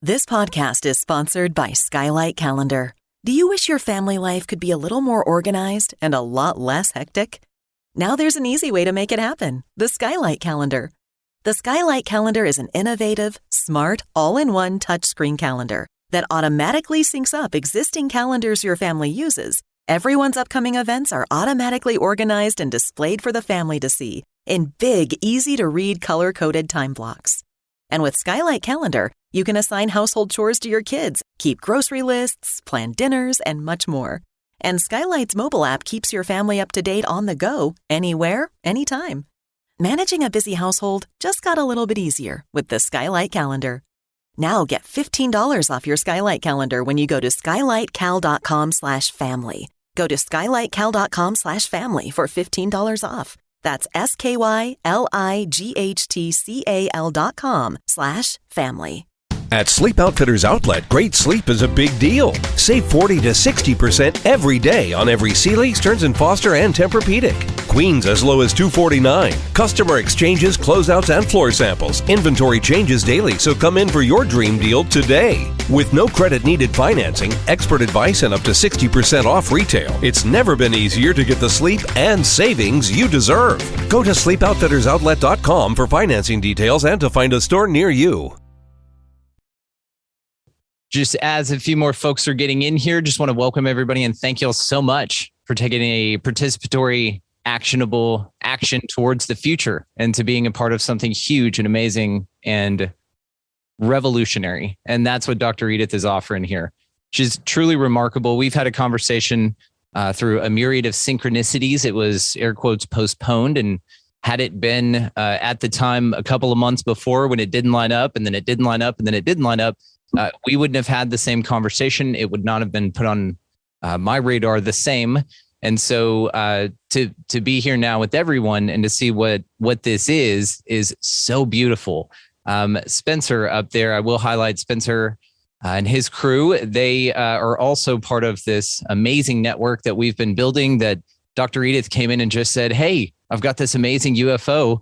This podcast is sponsored by Skylight Calendar. Do you wish your family life could be a little more organized and a lot less hectic? Now there's an easy way to make it happen, the Skylight Calendar. The Skylight Calendar is an innovative, smart, all-in-one touchscreen calendar that automatically syncs up existing calendars your family uses. Everyone's upcoming events are automatically organized and displayed for the family to see in big, easy-to-read, color-coded time blocks. And with Skylight Calendar, you can assign household chores to your kids, keep grocery lists, plan dinners, and much more. And Skylight's mobile app keeps your family up to date on the go, anywhere, anytime. Managing a busy household just got a little bit easier with the Skylight Calendar. Now get $15 off your Skylight Calendar when you go to skylightcal.com/family. Go to skylightcal.com/family for $15 off. That's skylighthtcal.com/family. At Sleep Outfitters Outlet, great sleep is a big deal. Save 40 to 60% every day on every Sealy, Stearns & Foster, and Tempur-Pedic. Queens as low as $249. Customer exchanges, closeouts, and floor samples. Inventory changes daily, so come in for your dream deal today. With no credit needed financing, expert advice, and up to 60% off retail, it's never been easier to get the sleep and savings you deserve. Go to sleepoutfittersoutlet.com for financing details and to find a store near you. Just as a few more folks are getting in here, just want to welcome everybody and thank you all so much for taking a participatory, actionable action towards the future and to being a part of something huge and amazing and revolutionary. And that's what Dr. Edith is offering here. She's truly remarkable. We've had a conversation through a myriad of synchronicities. It was air quotes postponed, and had it been at the time a couple of months before when it didn't line up and then it didn't line up and then it didn't line up, we wouldn't have had the same conversation. It would not have been put on my radar the same. And so to be here now with everyone and to see what this is so beautiful. Spencer up there, I will highlight Spencer and his crew. They are also part of this amazing network that we've been building that Dr. Edith came in and just said, hey, I've got this amazing UFO.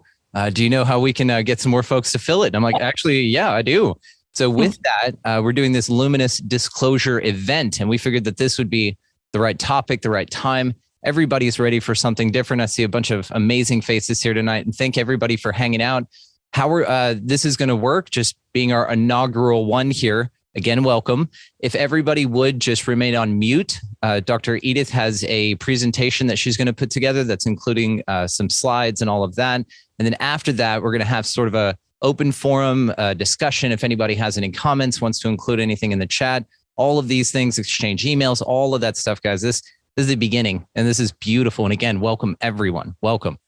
Do you know how we can get some more folks to fill it? And I'm like, actually, yeah, I do. So with that, we're doing this Luminous Disclosure Event, and we figured that this would be the right topic, the right time. Everybody's ready for something different. I see a bunch of amazing faces here tonight, and thank everybody for hanging out. How this is going to work, just being our inaugural one here. Again, welcome. If everybody would just remain on mute, Dr. Edith has a presentation that she's going to put together that's including some slides and all of that. And then after that, we're going to have sort of a open forum discussion. If anybody has any comments, wants to include anything in the chat, all of these things, exchange emails, all of that stuff, guys. This is the beginning, and this is beautiful. And again, welcome everyone. Welcome.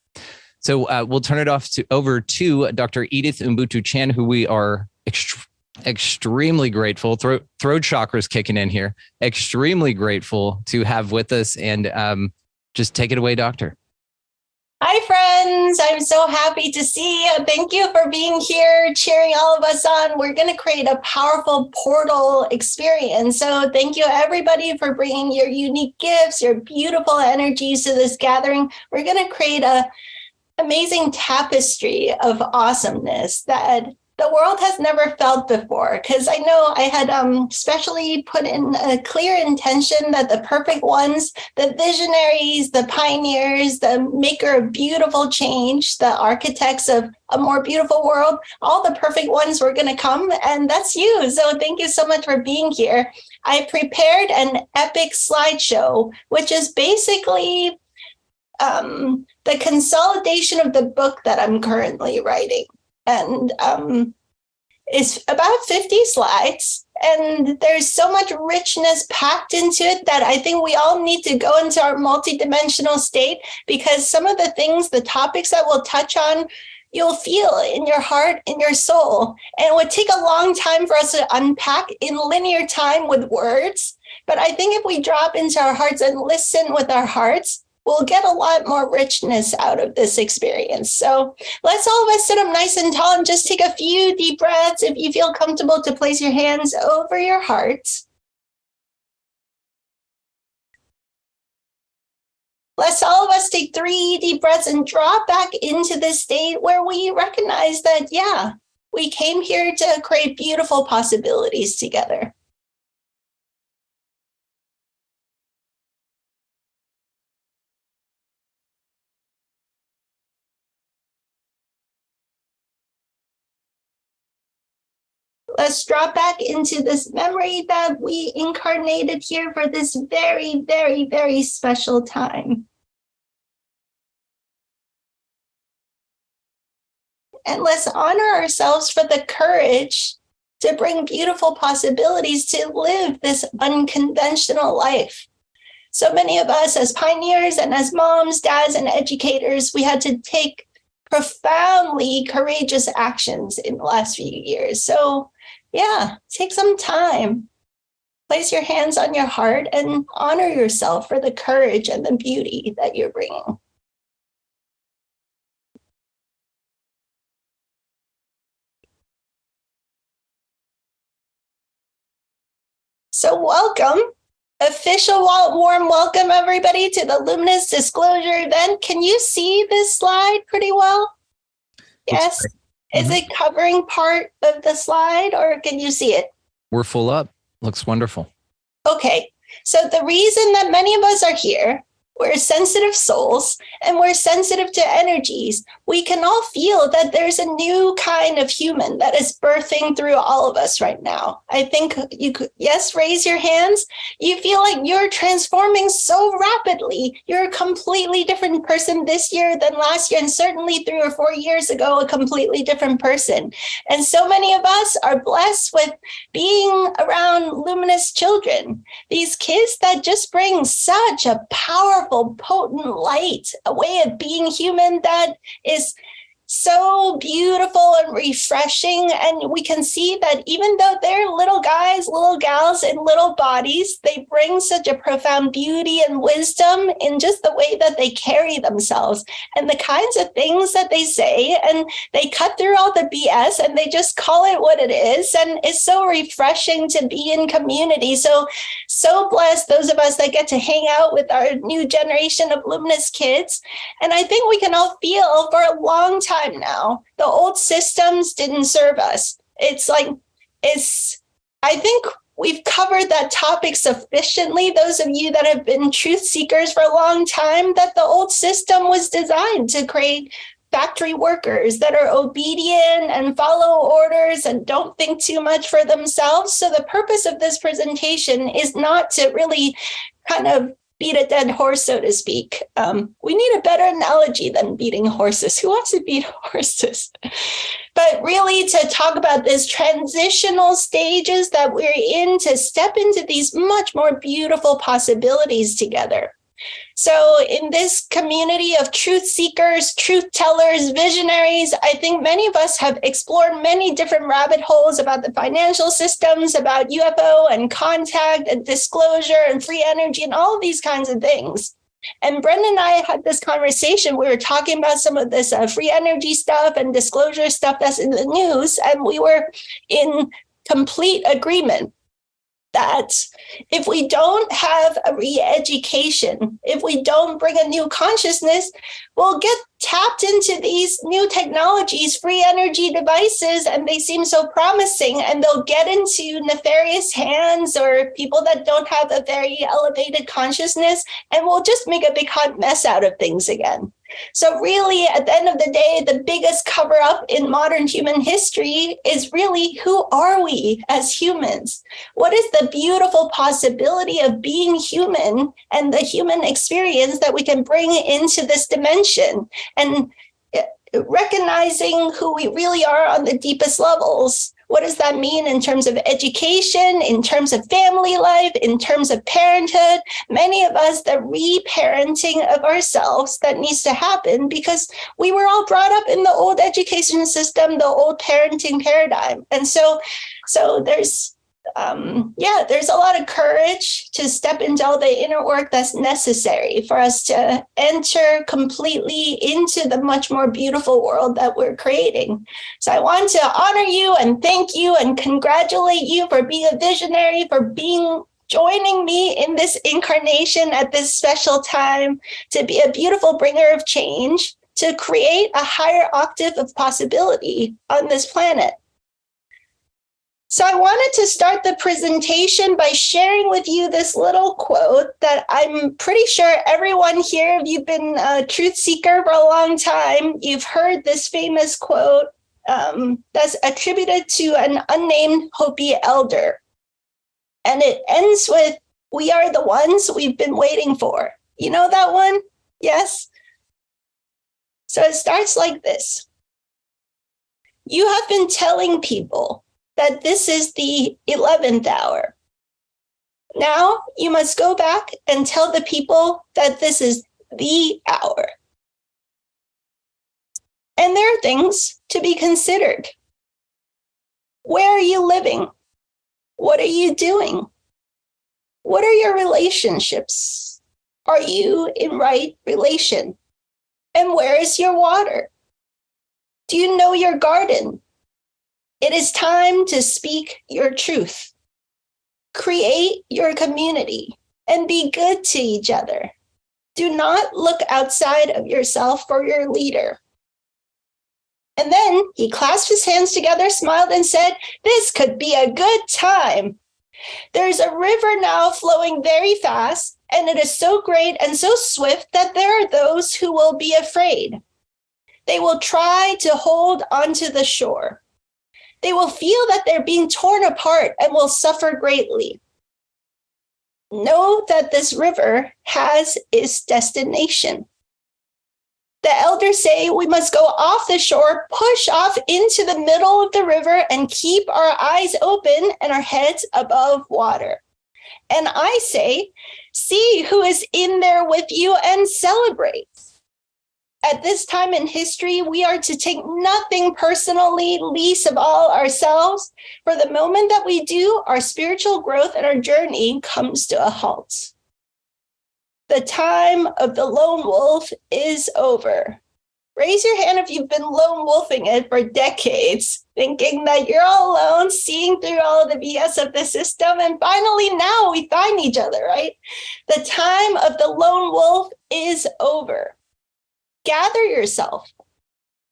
So we'll turn it over to Dr. Edith Ubuntu Chan, who we are extremely grateful. Throat chakra's kicking in here. Extremely grateful to have with us, and just take it away, Doctor. Hi, friends. I'm so happy to see you. Thank you for being here, cheering all of us on. We're going to create a powerful portal experience. So thank you, everybody, for bringing your unique gifts, your beautiful energies to this gathering. We're going to create an amazing tapestry of awesomeness that the world has never felt before, because I know I had specially put in a clear intention that the perfect ones, the visionaries, the pioneers, the maker of beautiful change, the architects of a more beautiful world, all the perfect ones were going to come, and that's you. So thank you so much for being here. I prepared an epic slideshow, which is basically the consolidation of the book that I'm currently writing. And it's about 50 slides, and there's so much richness packed into it that I think we all need to go into our multidimensional state, because some of the things, the topics that we'll touch on, you'll feel in your heart, in your soul. And it would take a long time for us to unpack in linear time with words. But I think if we drop into our hearts and listen with our hearts, we'll get a lot more richness out of this experience. So let's all of us sit up nice and tall and just take a few deep breaths. If you feel comfortable to place your hands over your hearts. Let's all of us take 3 deep breaths and drop back into this state where we recognize that, yeah, We came here to create beautiful possibilities together. Let's drop back into this memory that we incarnated here for this very, very, very special time. And let's honor ourselves for the courage to bring beautiful possibilities to live this unconventional life. So many of us as pioneers and as moms, dads, and educators, we had to take profoundly courageous actions in the last few years. So yeah, take some time. Place your hands on your heart and honor yourself for the courage and the beauty that you're bringing. So welcome, official warm welcome everybody to the Luminous Disclosure Event. Can you see this slide pretty well? Yes. Is it covering part of the slide or can you see it? We're full up. Looks wonderful. Okay. So the reason that many of us are here, we're sensitive souls and we're sensitive to energies. We can all feel that there's a new kind of human that is birthing through all of us right now. I think you could, yes, raise your hands. You feel like you're transforming so rapidly. You're a completely different person this year than last year, and certainly 3 or 4 years ago, a completely different person. And so many of us are blessed with being around luminous children, these kids that just bring such a powerful, potent light, a way of being human that is so beautiful and refreshing. And we can see that even though they're little guys, little gals in little bodies, they bring such a profound beauty and wisdom in just the way that they carry themselves and the kinds of things that they say. And they cut through all the BS and they just call it what it is. And it's so refreshing to be in community. So blessed, those of us that get to hang out with our new generation of luminous kids. And I think we can all feel for a long time now, the old systems didn't serve us. I think we've covered that topic sufficiently. Those of you that have been truth seekers for a long time, that the old system was designed to create factory workers that are obedient and follow orders and don't think too much for themselves. So the purpose of this presentation is not to really kind of beat a dead horse, so to speak. We need a better analogy than beating horses. Who wants to beat horses? But really to talk about this transitional stages that we're in to step into these much more beautiful possibilities together. So in this community of truth seekers, truth tellers, visionaries, I think many of us have explored many different rabbit holes about the financial systems, about UFO and contact and disclosure and free energy and all of these kinds of things. And Brendan and I had this conversation. We were talking about some of this free energy stuff and disclosure stuff that's in the news. And we were in complete agreement that if we don't have a re-education, if we don't bring a new consciousness, we'll get tapped into these new technologies, free energy devices, and they seem so promising, and they'll get into nefarious hands or people that don't have a very elevated consciousness, and we'll just make a big hot mess out of things again. So really, at the end of the day, the biggest cover up in modern human history is really, who are we as humans? What is the beautiful possibility of being human and the human experience that we can bring into this dimension? And recognizing who we really are on the deepest levels. What does that mean in terms of education, in terms of family life, in terms of parenthood? Many of us, the re-parenting of ourselves that needs to happen because we were all brought up in the old education system, the old parenting paradigm. And so there's a lot of courage to step into all the inner work that's necessary for us to enter completely into the much more beautiful world that we're creating. So I want to honor you and thank you and congratulate you for being a visionary, for joining me in this incarnation at this special time to be a beautiful bringer of change, to create a higher octave of possibility on this planet. So I wanted to start the presentation by sharing with you this little quote that I'm pretty sure everyone here, if you've been a truth seeker for a long time, you've heard this famous quote that's attributed to an unnamed Hopi elder. And it ends with, "We are the ones we've been waiting for." You know that one? Yes? So it starts like this. "You have been telling people that this is the 11th hour. Now you must go back and tell the people that this is the hour." And there are things to be considered. Where are you living? What are you doing? What are your relationships? Are you in right relation? And where is your water? Do you know your garden? It is time to speak your truth. Create your community and be good to each other. Do not look outside of yourself for your leader. And then he clasped his hands together, smiled, and said, "This could be a good time. There's a river now flowing very fast, and it is so great and so swift that there are those who will be afraid. They will try to hold onto the shore. They will feel that they're being torn apart and will suffer greatly. Know that this river has its destination. The elders say we must go off the shore, push off into the middle of the river, and keep our eyes open and our heads above water. And I say, see who is in there with you and celebrate. At this time in history, we are to take nothing personally, least of all ourselves. For the moment that we do, our spiritual growth and our journey comes to a halt. The time of the lone wolf is over." Raise your hand if you've been lone wolfing it for decades, thinking that you're all alone, seeing through all of the BS of the system, and finally now we find each other, right? The time of the lone wolf is over. Gather yourself.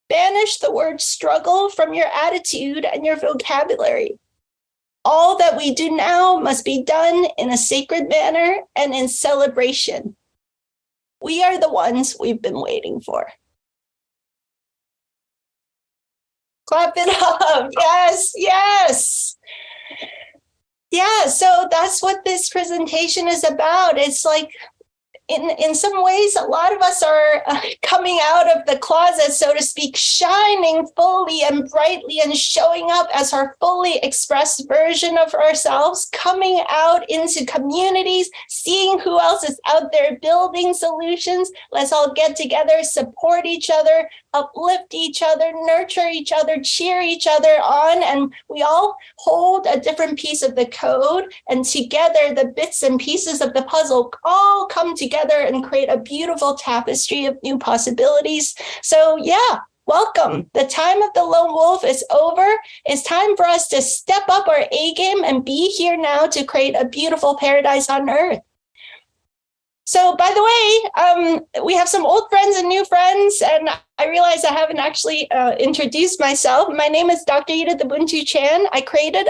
Banish the word struggle from your attitude and your vocabulary. All that we do now must be done in a sacred manner and in celebration. We are the ones we've been waiting for. Clap it up. Yes, yes. Yeah, so that's what this presentation is about. It's like, in some ways, a lot of us are coming out of the closet, so to speak, shining fully and brightly and showing up as our fully expressed version of ourselves, coming out into communities, seeing who else is out there building solutions. Let's all get together, support each other, uplift each other, nurture each other, cheer each other on, and we all hold a different piece of the code, and together the bits and pieces of the puzzle all come together and create a beautiful tapestry of new possibilities. So yeah, welcome. The time of the lone wolf is over. It's time for us to step up our A game and be here now to create a beautiful paradise on earth. So by the way, we have some old friends and new friends, and I realize I haven't actually introduced myself. My name is Dr. Edith Ubuntu Chan. I created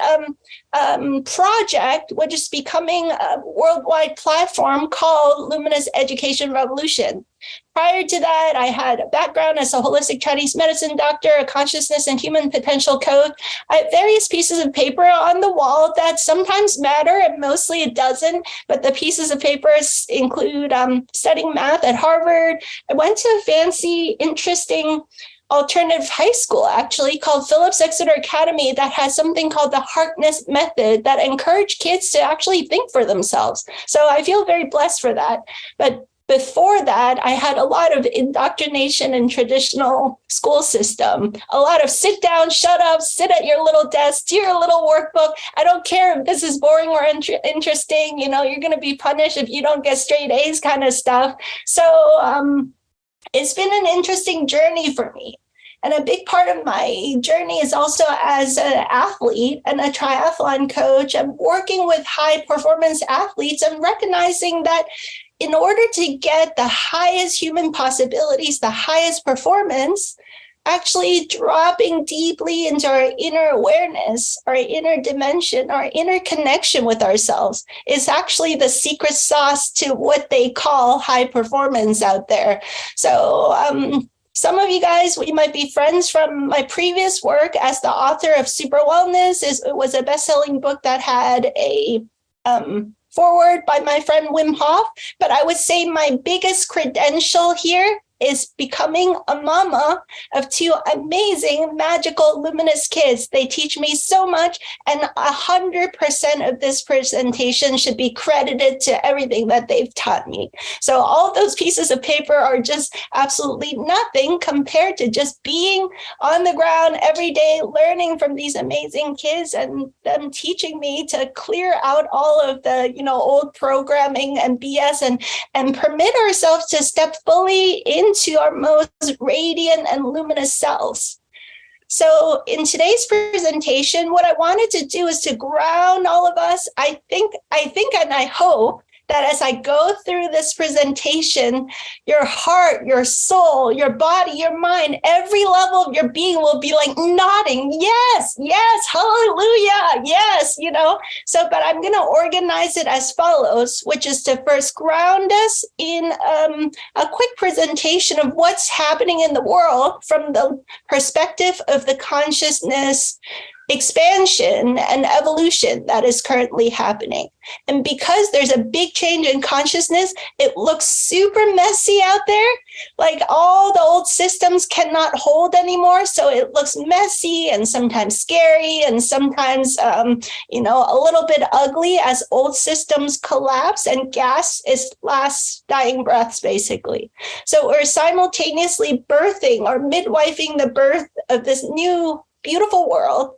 a project which is becoming a worldwide platform called Luminous Education Revolution. Prior to that, I had a background as a holistic Chinese medicine doctor, a consciousness and human potential coach. I have various pieces of paper on the wall that sometimes matter and mostly it doesn't, but the pieces of paper include studying math at Harvard. I went to a fancy, interesting alternative high school, actually, called Phillips Exeter Academy, that has something called the Harkness Method that encourage kids to actually think for themselves. So I feel very blessed for that. But before that, I had a lot of indoctrination in traditional school system, a lot of sit down, shut up, sit at your little desk, do your little workbook. I don't care if this is boring or interesting, you know, you're going to be punished if you don't get straight A's kind of stuff. So it's been an interesting journey for me. And a big part of my journey is also as an athlete and a triathlon coach. I'm working with high performance athletes and recognizing that in order to get the highest human possibilities, the highest performance, actually dropping deeply into our inner awareness, our inner dimension, our inner connection with ourselves is actually the secret sauce to what they call high performance out there. So some of you guys, we might be friends from my previous work as the author of Super Wellness. It was a best-selling book that had a forward by my friend Wim Hof. But I would say my biggest credential here is becoming a mama of two amazing, magical, luminous kids. They teach me so much, and 100% of this presentation should be credited to everything that they've taught me. So all of those pieces of paper are just absolutely nothing compared to just being on the ground every day, learning from these amazing kids and them teaching me to clear out all of the, old programming and BS and permit ourselves to step fully into our most radiant and luminous selves. So in today's presentation, what I wanted to do is to ground all of us. I think and I hope that as I go through this presentation, your heart, your soul, your body, your mind, every level of your being will be like nodding. Yes, hallelujah, yes, So, but I'm going to organize it as follows, which is to first ground us in a quick presentation of what's happening in the world from the perspective of the consciousness expansion and evolution that is currently happening. And because there's a big change in consciousness, it looks super messy out there. Like all the old systems cannot hold anymore. So it looks messy and sometimes scary and sometimes, a little bit ugly as old systems collapse and gas its last dying breaths, basically. So we're simultaneously birthing or midwifing the birth of this new beautiful world.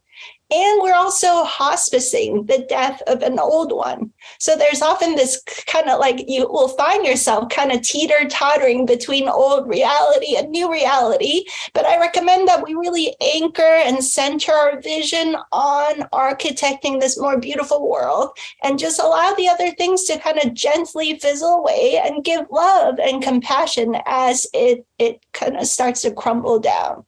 And we're also hospicing the death of an old one. So there's often this kind of like you will find yourself kind of teeter-tottering between old reality and new reality. But I recommend that we really anchor and center our vision on architecting this more beautiful world and just allow the other things to kind of gently fizzle away and give love and compassion as it kind of starts to crumble down.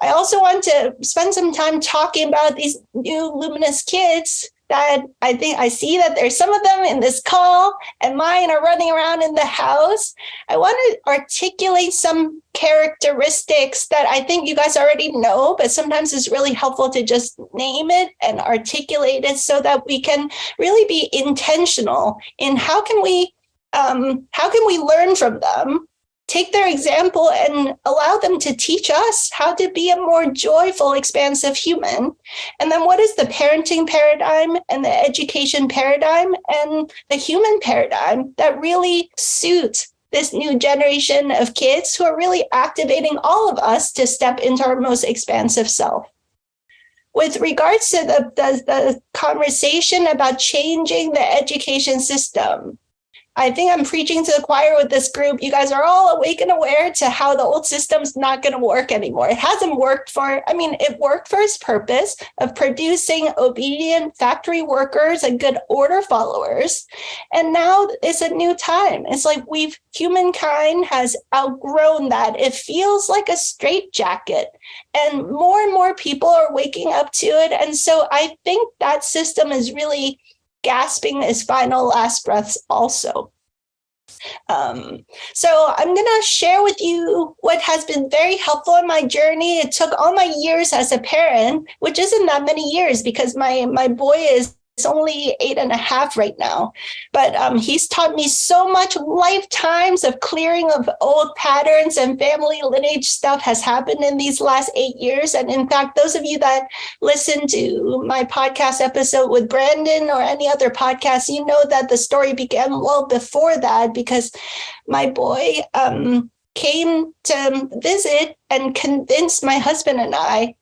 I also want to spend some time talking about these new luminous kids that I think I see that there's some of them in this call and mine are running around in the house. I want to articulate some characteristics that I think you guys already know, but sometimes it's really helpful to just name it and articulate it so that we can really be intentional in how can we learn from them, take their example and allow them to teach us how to be a more joyful, expansive human. And then what is the parenting paradigm and the education paradigm and the human paradigm that really suits this new generation of kids who are really activating all of us to step into our most expansive self. With regards to the conversation about changing the education system, I think I'm preaching to the choir with this group. You guys are all awake and aware to how the old system's not going to work anymore. It hasn't worked it worked for its purpose of producing obedient factory workers and good order followers. And now it's a new time. It's like humankind has outgrown that. It feels like a straitjacket and more people are waking up to it. And so I think that system is really gasping his final last breaths also. So I'm going to share with you what has been very helpful in my journey. It took all my years as a parent, which isn't that many years because my boy is only 8.5 right now, but he's taught me so much. Lifetimes of clearing of old patterns and family lineage stuff has happened in these last 8 years. And in fact, those of you that listen to my podcast episode with Brandon or any other podcast, you know that the story began well before that because my boy came to visit and convinced my husband and I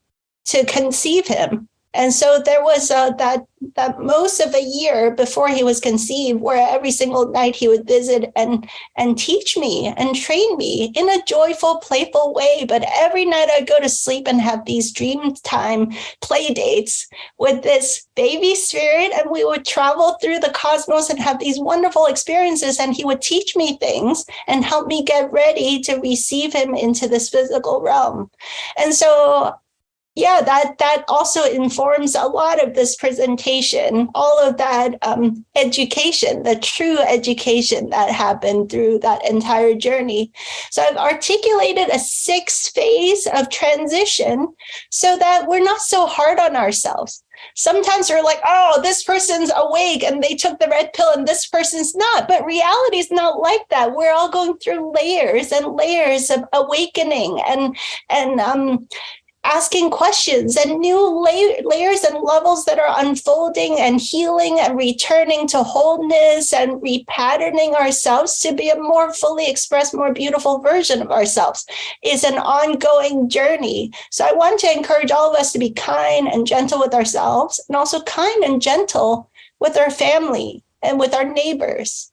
to conceive him. And so there was that most of a year before he was conceived, where every single night he would visit and teach me and train me in a joyful, playful way. But every night I'd go to sleep and have these dream time play dates with this baby spirit, and we would travel through the cosmos and have these wonderful experiences. And he would teach me things and help me get ready to receive him into this physical realm. And so yeah, that also informs a lot of this presentation, all of that education, the true education that happened through that entire journey. So I've articulated a 6 phase of transition so that we're not so hard on ourselves. Sometimes we're like, oh, this person's awake and they took the red pill and this person's not. But reality is not like that. We're all going through layers and layers of awakening and asking questions and new layers and levels that are unfolding and healing and returning to wholeness and repatterning ourselves to be a more fully expressed, more beautiful version of ourselves is an ongoing journey. So I want to encourage all of us to be kind and gentle with ourselves, and also kind and gentle with our family and with our neighbors.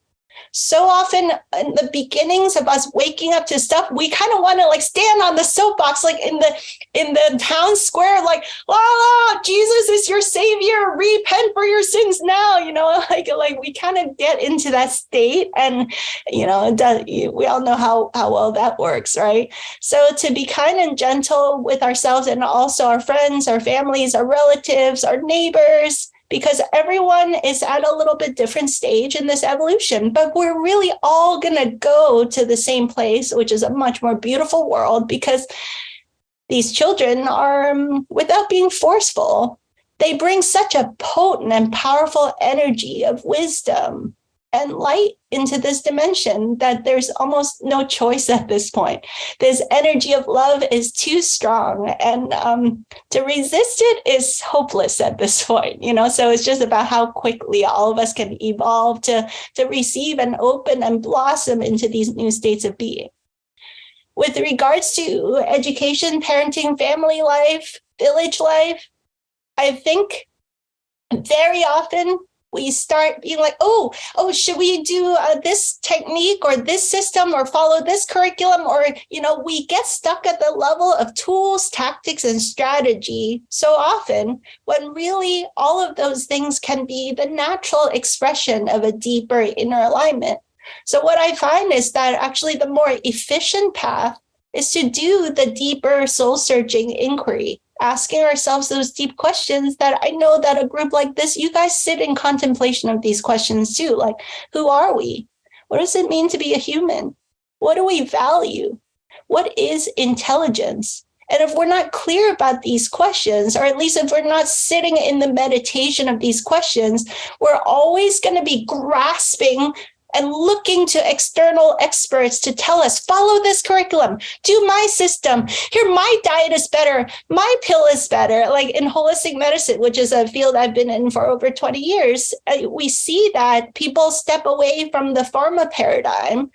So often in the beginnings of us waking up to stuff, we kind of want to like stand on the soapbox, like in the town square, like, oh, Jesus is your savior, repent for your sins now, like we kind of get into that state, and we all know how well that works, right? So to be kind and gentle with ourselves and also our friends, our families, our relatives, our neighbors, because everyone is at a little bit different stage in this evolution, but we're really all going to go to the same place, which is a much more beautiful world, because these children are, without being forceful, they bring such a potent and powerful energy of wisdom and light into this dimension that there's almost no choice at this point. This energy of love is too strong, and to resist it is hopeless at this point, so it's just about how quickly all of us can evolve to receive and open and blossom into these new states of being. With regards to education, parenting, family life, village life, I think very often we start being like, oh, should we do this technique or this system or follow this curriculum? Or, we get stuck at the level of tools, tactics, and strategy so often, when really all of those things can be the natural expression of a deeper inner alignment. So what I find is that actually the more efficient path is to do the deeper soul-searching inquiry, asking ourselves those deep questions that I know that a group like this, you guys sit in contemplation of these questions too. Like, who are we? What does it mean to be a human? What do we value? What is intelligence? And if we're not clear about these questions, or at least if we're not sitting in the meditation of these questions, we're always going to be grasping and looking to external experts to tell us, follow this curriculum, do my system, here, my diet is better, my pill is better. Like in holistic medicine, which is a field I've been in for over 20 years, we see that people step away from the pharma paradigm,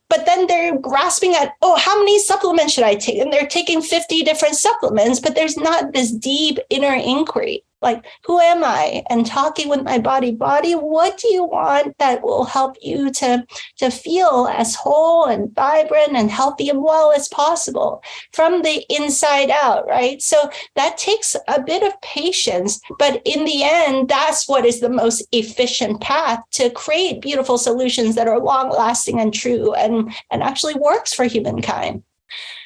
but then they're grasping at, how many supplements should I take? And they're taking 50 different supplements, but there's not this deep inner inquiry. Like, who am I? And talking with my body, what do you want that will help you to feel as whole and vibrant and healthy and well as possible from the inside out, right? So that takes a bit of patience, but in the end, that's what is the most efficient path to create beautiful solutions that are long lasting and true and actually works for humankind.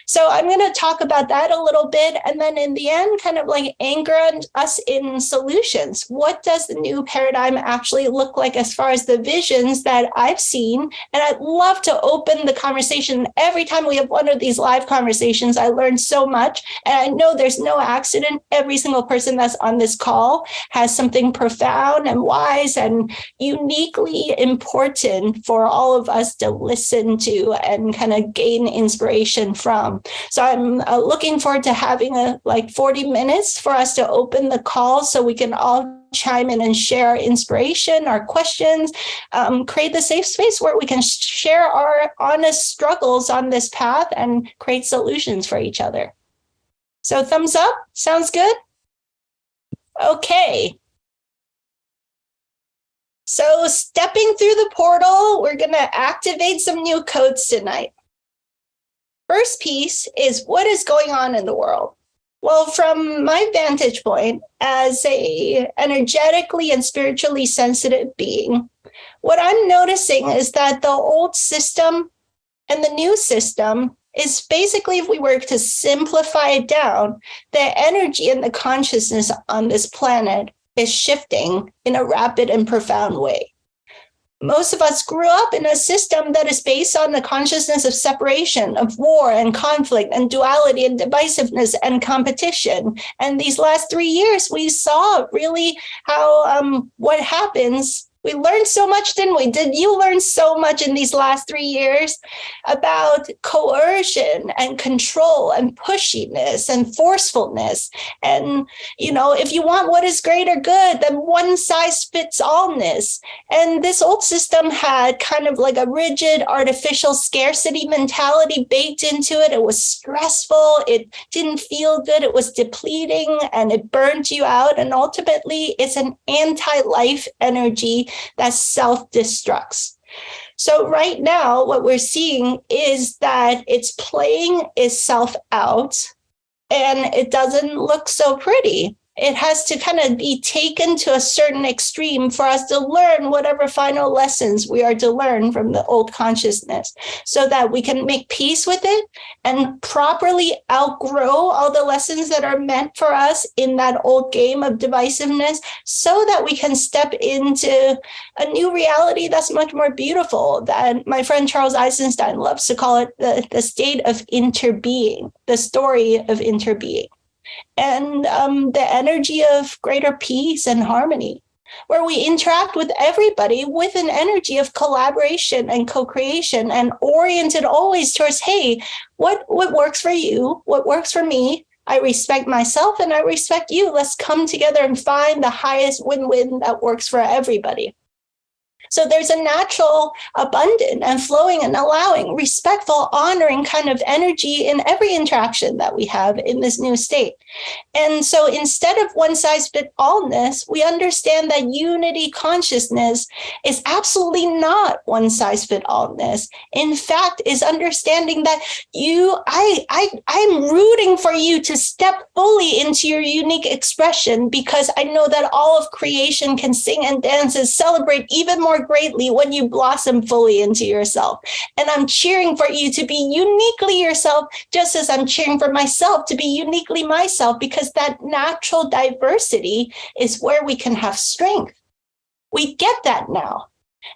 So I'm going to talk about that a little bit, and then in the end, kind of like anchor us in solutions. What does the new paradigm actually look like as far as the visions that I've seen? And I'd love to open the conversation. Every time we have one of these live conversations, I learn so much. And I know there's no accident. Every single person that's on this call has something profound and wise and uniquely important for all of us to listen to and kind of gain inspiration from. So I'm looking forward to having 40 minutes for us to open the call so we can all chime in and share our inspiration, our questions, create the safe space where we can share our honest struggles on this path and create solutions for each other. So thumbs up, sounds good? Okay. So stepping through the portal, we're going to activate some new codes tonight. First piece is what is going on in the world? Well, from my vantage point as a energetically and spiritually sensitive being, what I'm noticing is that the old system and the new system is basically, if we were to simplify it down, the energy and the consciousness on this planet is shifting in a rapid and profound way. Most of us grew up in a system that is based on the consciousness of separation, of war and conflict and duality and divisiveness and competition. And these last 3 years, we saw really how what happens. We learned so much, didn't we? Did you learn so much in these last 3 years about coercion and control and pushiness and forcefulness? And, you know, if you want what is great or good, then one size fits allness. And this old system had kind of like a rigid, artificial scarcity mentality baked into it. It was stressful. It didn't feel good. It was depleting and it burned you out. And ultimately, it's an anti-life energy that self-destructs. So right now, what we're seeing is that it's playing itself out and it doesn't look so pretty. It has to kind of be taken to a certain extreme for us to learn whatever final lessons we are to learn from the old consciousness so that we can make peace with it and properly outgrow all the lessons that are meant for us in that old game of divisiveness so that we can step into a new reality that's much more beautiful. That my friend Charles Eisenstein loves to call it the state of interbeing, the story of interbeing. And the energy of greater peace and harmony, where we interact with everybody with an energy of collaboration and co-creation and oriented always towards, hey, what works for you? What works for me? I respect myself and I respect you. Let's come together and find the highest win-win that works for everybody. So there's a natural, abundant and flowing and allowing, respectful, honoring kind of energy in every interaction that we have in this new state. And so instead of one size fits allness, we understand that unity consciousness is absolutely not one size fits allness. In fact, is understanding that I'm rooting for you to step fully into your unique expression, because I know that all of creation can sing and dance and celebrate even more greatly when you blossom fully into yourself. And I'm cheering for you to be uniquely yourself, just as I'm cheering for myself to be uniquely myself, because that natural diversity is where we can have strength. We get that now.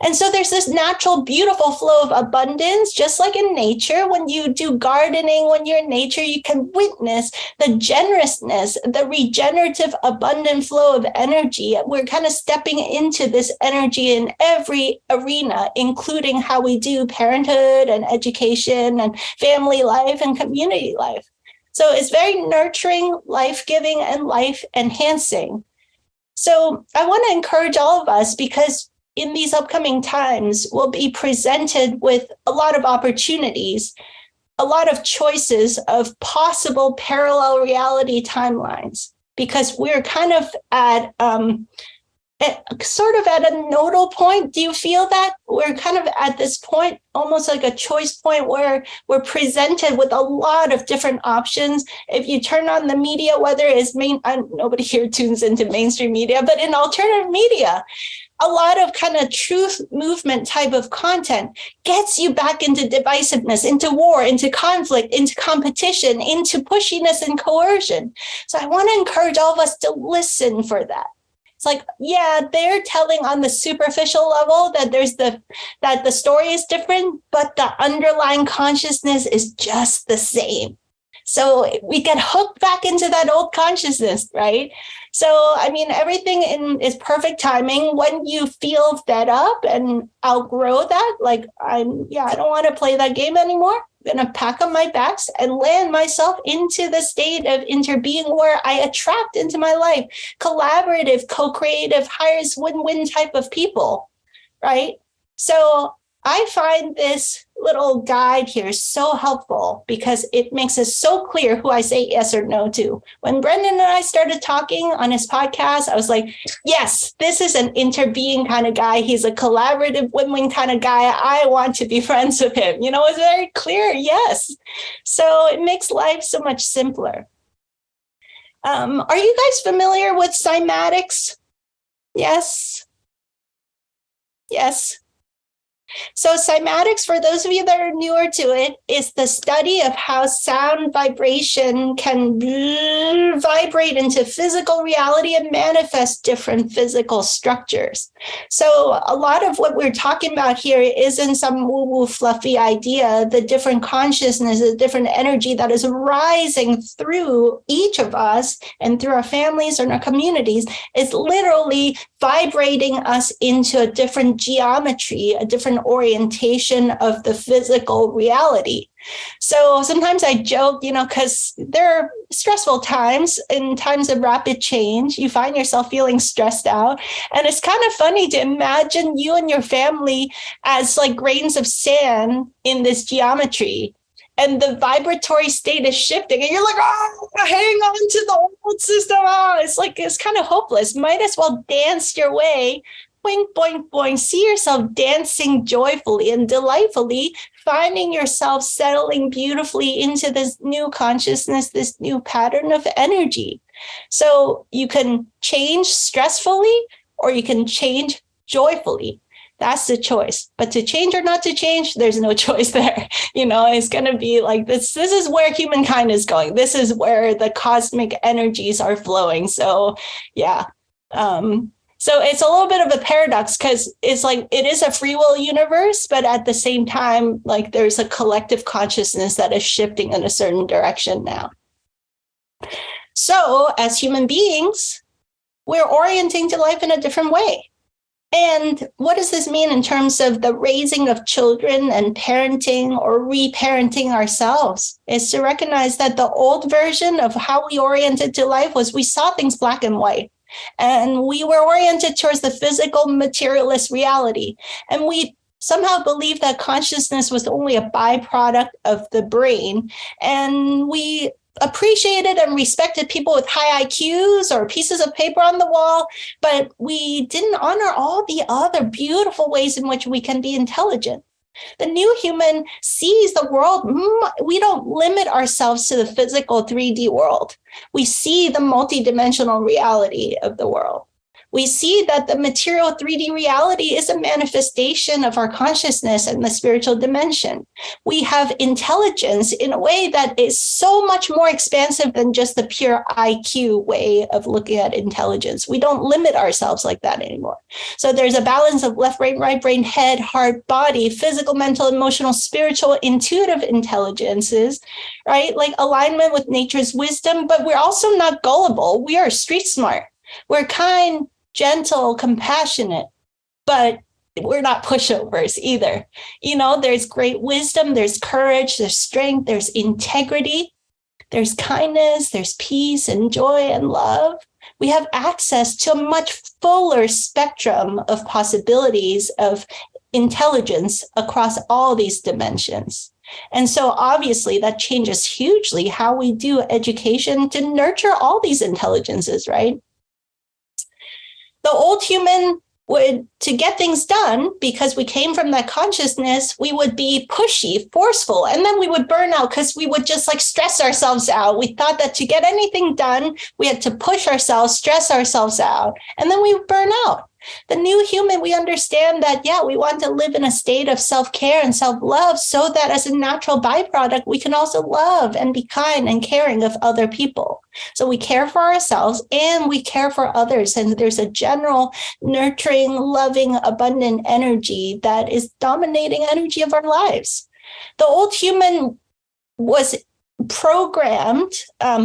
And so there's this natural, beautiful flow of abundance, just like in nature. When you do gardening, when you're in nature, you can witness the generousness, the regenerative, abundant flow of energy. We're kind of stepping into this energy in every arena, including how we do parenthood and education and family life and community life. So it's very nurturing, life-giving, and life-enhancing. So I want to encourage all of us, because in these upcoming times, we'll be presented with a lot of opportunities, a lot of choices of possible parallel reality timelines, because we're kind of at sort of at a nodal point. Do you feel that? We're kind of at this point, almost like a choice point, where we're presented with a lot of different options. If you turn on the media, whether it's nobody here tunes into mainstream media, but in alternative media, a lot of kind of truth movement type of content gets you back into divisiveness, into war, into conflict, into competition, into pushiness and coercion. So I want to encourage all of us to listen for that. It's like, yeah, they're telling on the superficial level that that the story is different, but the underlying consciousness is just the same. So we get hooked back into that old consciousness, right? So, I mean, everything is perfect timing. When you feel fed up and outgrow that, like, I don't want to play that game anymore. I'm going to pack up my bags and land myself into the state of interbeing, where I attract into my life collaborative, co-creative, highest win-win type of people, right? So I find this little guide here is so helpful because it makes it so clear who I say yes or no to. When Brendan and I started talking on his podcast, I was like, yes, this is an interbeing kind of guy. He's a collaborative win-win kind of guy. I want to be friends with him. It's very clear. Yes. So it makes life so much simpler. Are you guys familiar with cymatics? Yes. Yes. So cymatics, for those of you that are newer to it, is the study of how sound vibration can vibrate into physical reality and manifest different physical structures. So a lot of what we're talking about here isn't some woo-woo fluffy idea. The different consciousness, the different energy that is rising through each of us and through our families and our communities is literally vibrating us into a different geometry, a different orientation of the physical reality. So sometimes I joke, because there are stressful times, in times of rapid change, you find yourself feeling stressed out. And it's kind of funny to imagine you and your family as like grains of sand in this geometry. And the vibratory state is shifting, and you're like, oh, hang on to the old system. Oh, it's kind of hopeless. Might as well dance your way. Boing, boing, boing. See yourself dancing joyfully and delightfully, finding yourself settling beautifully into this new consciousness, this new pattern of energy. So you can change stressfully, or you can change joyfully. That's the choice. But to change or not to change, there's no choice there. It's going to be like this. This is where humankind is going. This is where the cosmic energies are flowing. So, yeah. So it's a little bit of a paradox because it's like it is a free will universe, but at the same time, like there's a collective consciousness that is shifting in a certain direction now. So as human beings, we're orienting to life in a different way. And what does this mean in terms of the raising of children and parenting or reparenting ourselves? Is to recognize that the old version of how we oriented to life was we saw things black and white. And we were oriented towards the physical materialist reality. And we somehow believed that consciousness was only a byproduct of the brain. And we appreciated and respected people with high IQs or pieces of paper on the wall, but we didn't honor all the other beautiful ways in which we can be intelligent. The new human sees the world. We don't limit ourselves to the physical 3D world. We see the multidimensional reality of the world. We see that the material 3D reality is a manifestation of our consciousness and the spiritual dimension. We have intelligence in a way that is so much more expansive than just the pure IQ way of looking at intelligence. We don't limit ourselves like that anymore. So there's a balance of left brain, right brain, head, heart, body, physical, mental, emotional, spiritual, intuitive intelligences, right? Like alignment with nature's wisdom, but we're also not gullible. We are street smart. We're kind, gentle, compassionate, but we're not pushovers either. There's great wisdom, there's courage, there's strength, there's integrity, there's kindness, there's peace and joy and love. We have access to a much fuller spectrum of possibilities of intelligence across all these dimensions. And so obviously that changes hugely how we do education to nurture all these intelligences, right? The old human would, to get things done, because we came from that consciousness, we would be pushy, forceful, and then we would burn out because we would just like stress ourselves out. We thought that to get anything done, we had to push ourselves, stress ourselves out, and then we would burn out. The new human, we understand that, we want to live in a state of self-care and self-love so that as a natural byproduct, we can also love and be kind and caring of other people. So we care for ourselves and we care for others. And there's a general nurturing, loving, abundant energy that is dominating energy of our lives. The old human was programmed,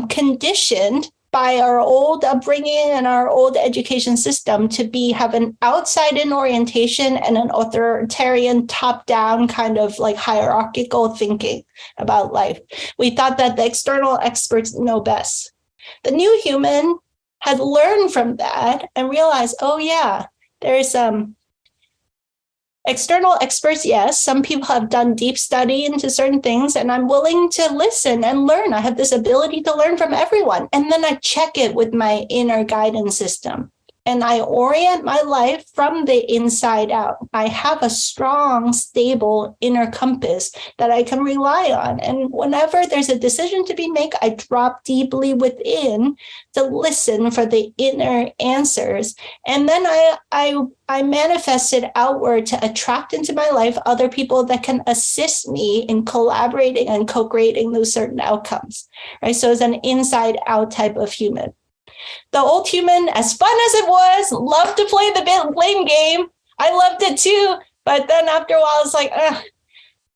conditioned by our old upbringing and our old education system to have an outside-in orientation and an authoritarian top-down kind of like hierarchical thinking about life. We thought that the external experts know best. The new human had learned from that and realized, there's External experts, yes. Some people have done deep study into certain things, and I'm willing to listen and learn. I have this ability to learn from everyone. And then I check it with my inner guidance system. And I orient my life from the inside out. I have a strong, stable inner compass that I can rely on. And whenever there's a decision to be made, I drop deeply within to listen for the inner answers. And then I manifest it outward to attract into my life other people that can assist me in collaborating and co-creating those certain outcomes, right? So it's an inside out type of human. The old human, as fun as it was, loved to play the blame game. I loved it too. But then after a while, it's like,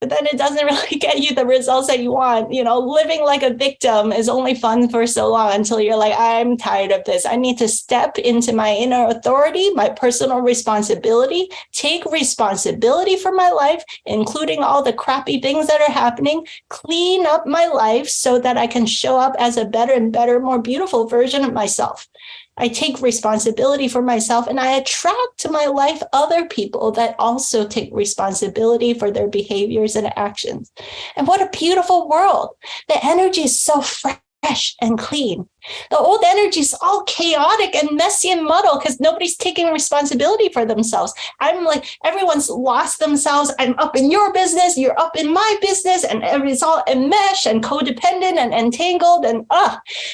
but then it doesn't really get you the results that you want. You know, living like a victim is only fun for so long until you're like, I'm tired of this. I need to step into my inner authority, my personal responsibility, take responsibility for my life, including all the crappy things that are happening, clean up my life so that I can show up as a better and better, more beautiful version of myself. I take responsibility for myself, and I attract to my life other people that also take responsibility for their behaviors and actions. And what a beautiful world. The energy is so fresh and clean. The old energy is all chaotic and messy and muddled because nobody's taking responsibility for themselves. I'm like, everyone's lost themselves. I'm up in your business, you're up in my business, and it's all enmeshed and codependent and entangled. And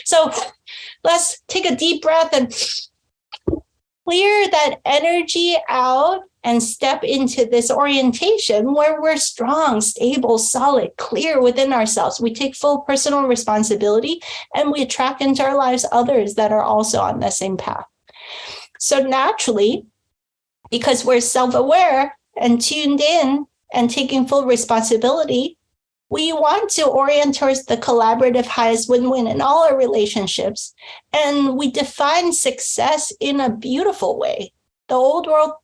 so let's take a deep breath and clear that energy out and step into this orientation where we're strong, stable, solid, clear within ourselves. We take full personal responsibility and we attract into our lives others that are also on the same path. So naturally, because we're self-aware and tuned in and taking full responsibility, we want to orient towards the collaborative highest win-win in all our relationships. And we define success in a beautiful way. The old world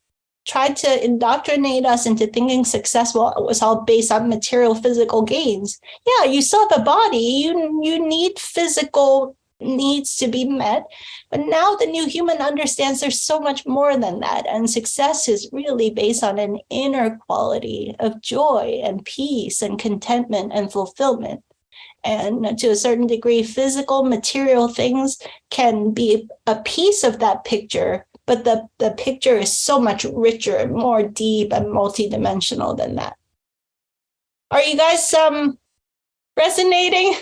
tried to indoctrinate us into thinking success was all based on material physical gains. Yeah, you still have a body. You need physical needs to be met. But now the new human understands there's so much more than that. And success is really based on an inner quality of joy and peace and contentment and fulfillment. And to a certain degree, physical material things can be a piece of that picture, but the picture is so much richer and more deep and multidimensional than that. Are you guys resonating?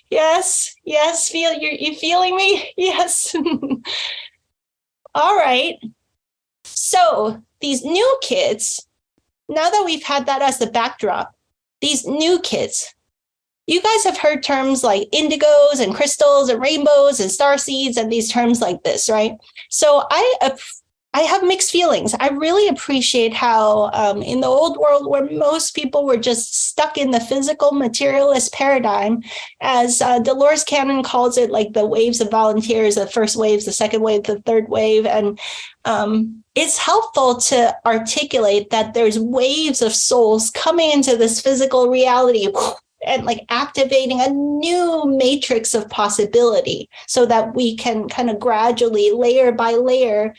Yes. You feeling me? Yes. All right. So these new kids, now that we've had that as the backdrop, these new kids, you guys have heard terms like indigos and crystals and rainbows and star seeds and these terms like this, right? So I have mixed feelings. I really appreciate how in the old world where most people were just stuck in the physical materialist paradigm, as Dolores Cannon calls it, like the waves of volunteers, the first waves, the second wave, the third wave. And it's helpful to articulate that there's waves of souls coming into this physical reality and like activating a new matrix of possibility so that we can kind of gradually, layer by layer,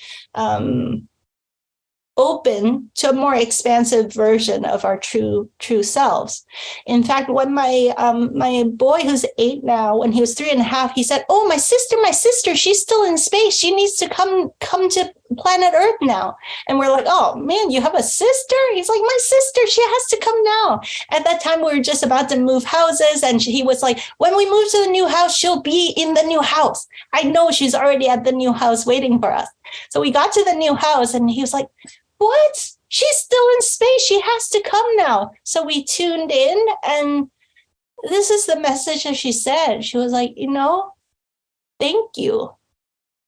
open to a more expansive version of our true selves. In fact, when my boy who's 8 now, when he was 3.5, he said, "Oh, my sister, she's still in space. She needs to come to planet Earth now." And we're like, "Oh man, you have a sister?" He's like, "My sister, she has to come now." At that time, we were just about to move houses, and he was like, "When we move to the new house, she'll be in the new house. I know she's already at the new house waiting for us." So we got to the new house, and he was like, "What? She's still in space. She has to come now." So we tuned in, and this is the message that she said. She was like, "Thank you.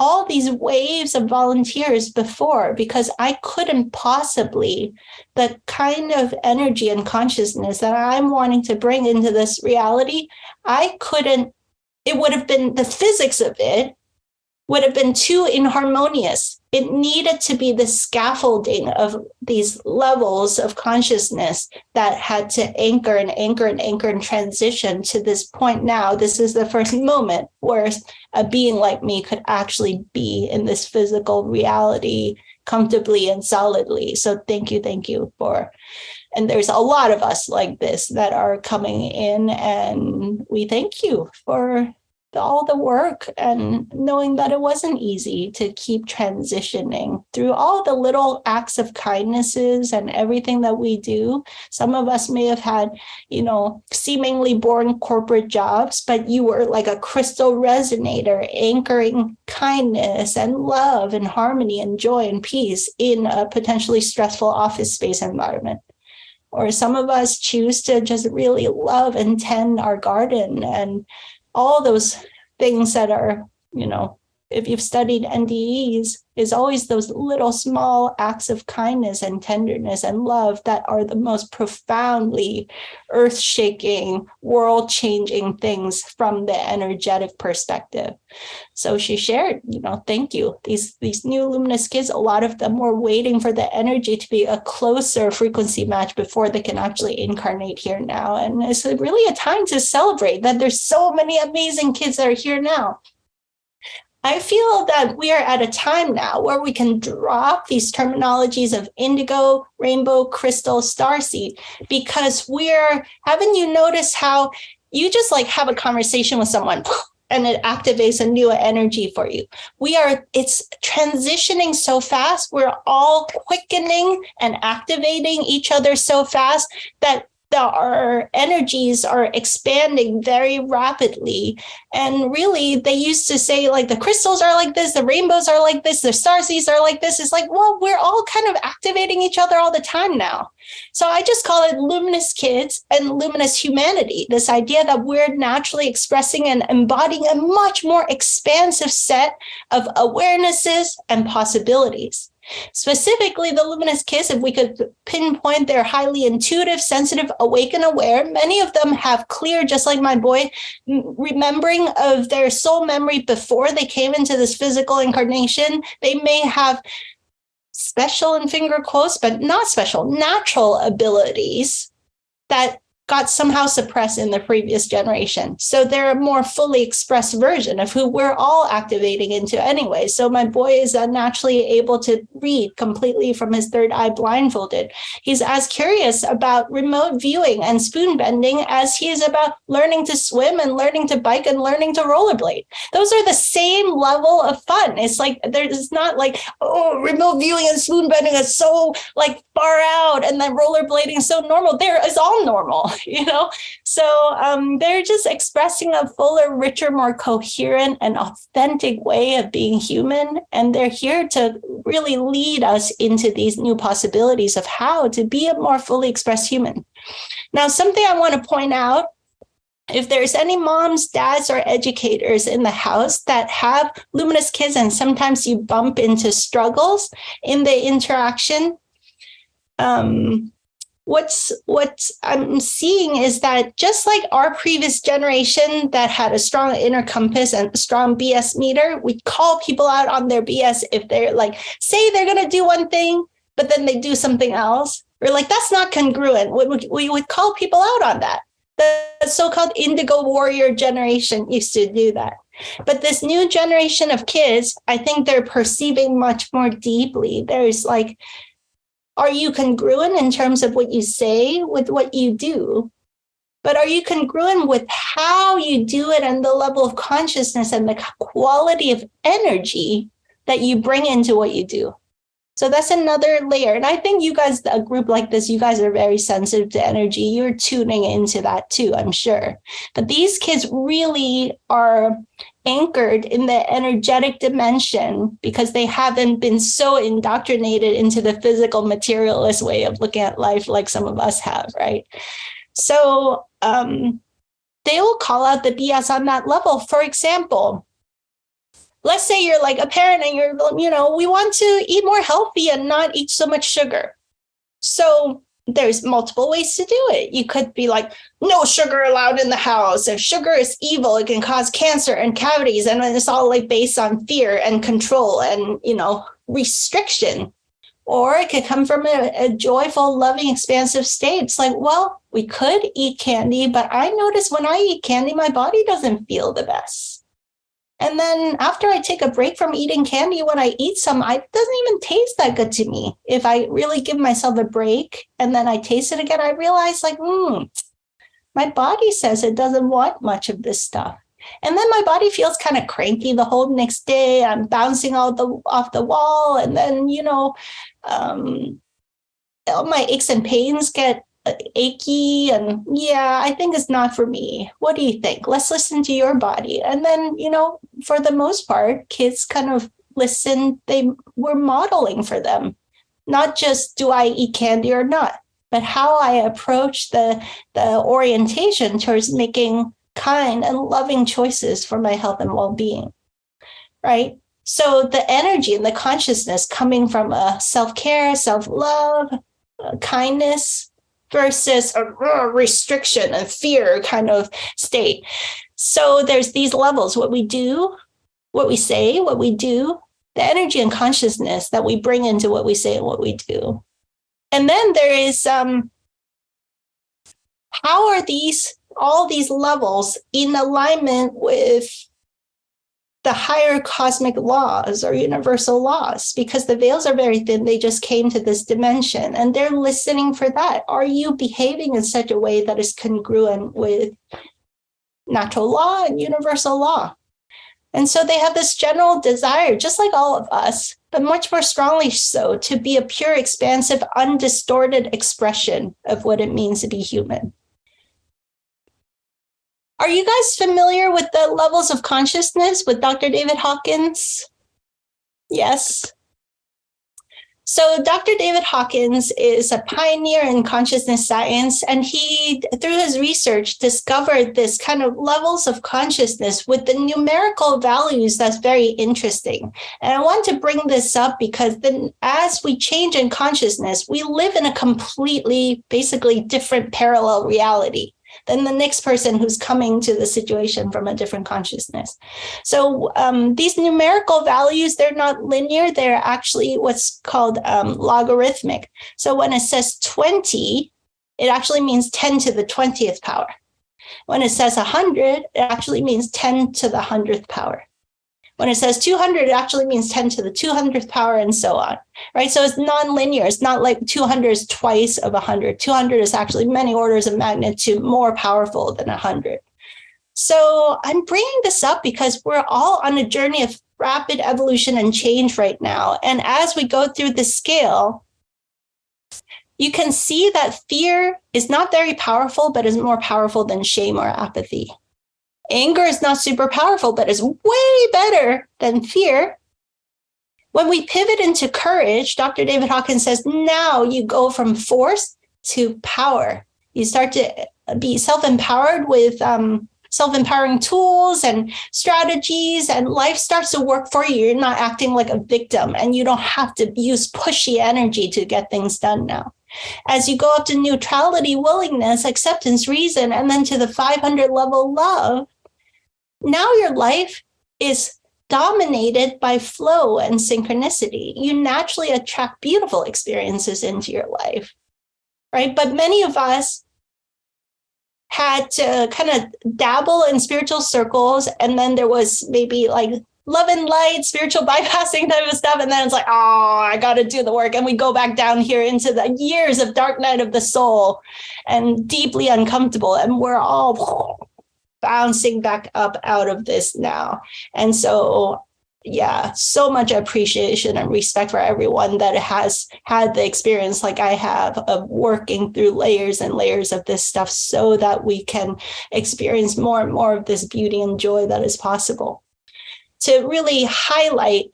All these waves of volunteers before, because I couldn't possibly, the kind of energy and consciousness that I'm wanting to bring into this reality, it would have been, the physics of it would have been too inharmonious. It needed to be the scaffolding of these levels of consciousness that had to anchor and transition to this point now. This is the first moment where a being like me could actually be in this physical reality comfortably and solidly. So thank you and there's a lot of us like this that are coming in, and we thank you for all the work and knowing that it wasn't easy to keep transitioning through all the little acts of kindnesses and everything that we do. Some of us may have had, seemingly boring corporate jobs, but you were like a crystal resonator, anchoring kindness and love and harmony and joy and peace in a potentially stressful office space environment. Or some of us choose to just really love and tend our garden and all those things that are, if you've studied NDEs, is always those little small acts of kindness and tenderness and love that are the most profoundly earth-shaking, world-changing things from the energetic perspective. So she shared, thank you. These new luminous kids, a lot of them were waiting for the energy to be a closer frequency match before they can actually incarnate here now. And it's really a time to celebrate that there's so many amazing kids that are here now. I feel that we are at a time now where we can drop these terminologies of indigo, rainbow, crystal, starseed, because haven't you noticed how you just like have a conversation with someone and it activates a new energy for you? It's transitioning so fast. We're all quickening and activating each other so fast that our energies are expanding very rapidly. And really, they used to say like the crystals are like this, the rainbows are like this, the starseeds are like this. It's like, well, we're all kind of activating each other all the time now. So I just call it luminous kids and luminous humanity, this idea that we're naturally expressing and embodying a much more expansive set of awarenesses and possibilities. Specifically, the luminous kids, if we could pinpoint, they're highly intuitive, sensitive, awake, and aware. Many of them have clear, just like my boy, remembering of their soul memory before they came into this physical incarnation. They may have special, in finger quotes, but not special, natural abilities that got somehow suppressed in the previous generation. So they're a more fully expressed version of who we're all activating into anyway. So my boy is naturally able to read completely from his third eye blindfolded. He's as curious about remote viewing and spoon bending as he is about learning to swim and learning to bike and learning to rollerblade. Those are the same level of fun. It's like, there's not like, oh, remote viewing and spoon bending is so like far out and then rollerblading is so normal. It's all normal. So they're just expressing a fuller, richer, more coherent and authentic way of being human. And they're here to really lead us into these new possibilities of how to be a more fully expressed human. Now, something I want to point out, if there's any moms, dads, or educators in the house that have luminous kids and sometimes you bump into struggles in the interaction, what I'm seeing is that just like our previous generation that had a strong inner compass and a strong BS meter, we call people out on their BS if they're like, say they're going to do one thing, but then they do something else. We're like, that's not congruent. We would call people out on that. The so-called indigo warrior generation used to do that. But this new generation of kids, I think they're perceiving much more deeply. There's like, are you congruent in terms of what you say with what you do? But are you congruent with how you do it and the level of consciousness and the quality of energy that you bring into what you do? So that's another layer. And I think you guys, a group like this, you guys are very sensitive to energy. You're tuning into that too, I'm sure. But these kids really are anchored in the energetic dimension because they haven't been so indoctrinated into the physical materialist way of looking at life like some of us have, right? So they will call out the BS on that level. For example, let's say you're like a parent and we want to eat more healthy and not eat so much sugar. So there's multiple ways to do it. You could be like, no sugar allowed in the house. If sugar is evil, it can cause cancer and cavities. And it's all like based on fear and control and, restriction. Or it could come from a joyful, loving, expansive state. It's like, well, we could eat candy, but I notice when I eat candy, my body doesn't feel the best. And then after I take a break from eating candy, when I eat some, it doesn't even taste that good to me. If I really give myself a break and then I taste it again, I realize like, my body says it doesn't want much of this stuff. And then my body feels kind of cranky the whole next day. I'm bouncing off the wall. And then, all my aches and pains get achy. And yeah, I think it's not for me. What do you think? Let's listen to your body. And then, for the most part, kids kind of listen. We're modeling for them, not just do I eat candy or not, but how I approach the orientation towards making kind and loving choices for my health and well-being, right? So the energy and the consciousness coming from a self-care, self-love, kindness versus a restriction and fear kind of state. So there's these levels, what we do, what we say, what we do, the energy and consciousness that we bring into what we say and what we do. And then there is, how are all these levels in alignment with the higher cosmic laws or universal laws? Because the veils are very thin. They just came to this dimension and they're listening for that. Are you behaving in such a way that is congruent with natural law and universal law? And so they have this general desire, just like all of us, but much more strongly so, to be a pure, expansive, undistorted expression of what it means to be human. Are you guys familiar with the levels of consciousness with Dr. David Hawkins? Yes. So Dr. David Hawkins is a pioneer in consciousness science, and he, through his research, discovered this kind of levels of consciousness with the numerical values that's very interesting. And I want to bring this up because then as we change in consciousness, we live in a completely, basically different parallel reality than the next person who's coming to the situation from a different consciousness. So these numerical values, they're not linear. They're actually what's called logarithmic. So when it says 20, it actually means 10 to the 20th power. When it says 100, it actually means 10 to the 100th power. When it says 200, it actually means 10 to the 200th power and so on, right? So it's non-linear. It's not like 200 is twice of 100. 200 is actually many orders of magnitude more powerful than 100. So I'm bringing this up because we're all on a journey of rapid evolution and change right now. And as we go through the scale, you can see that fear is not very powerful, but is more powerful than shame or apathy. Anger is not super powerful, but is way better than fear. When we pivot into courage, Dr. David Hawkins says, now you go from force to power. You start to be self-empowered with self-empowering tools and strategies, and life starts to work for you. You're not acting like a victim, and you don't have to use pushy energy to get things done now. As you go up to neutrality, willingness, acceptance, reason, and then to the 500 level love, now your life is dominated by flow and synchronicity. You naturally attract beautiful experiences into your life, right? But many of us had to kind of dabble in spiritual circles, and then there was maybe like love and light, spiritual bypassing type of stuff. And then it's like, oh, I got to do the work. And we go back down here into the years of dark night of the soul and deeply uncomfortable. And we're all bouncing back up out of this now. And so, yeah, so much appreciation and respect for everyone that has had the experience like I have of working through layers and layers of this stuff so that we can experience more and more of this beauty and joy that is possible. To really highlight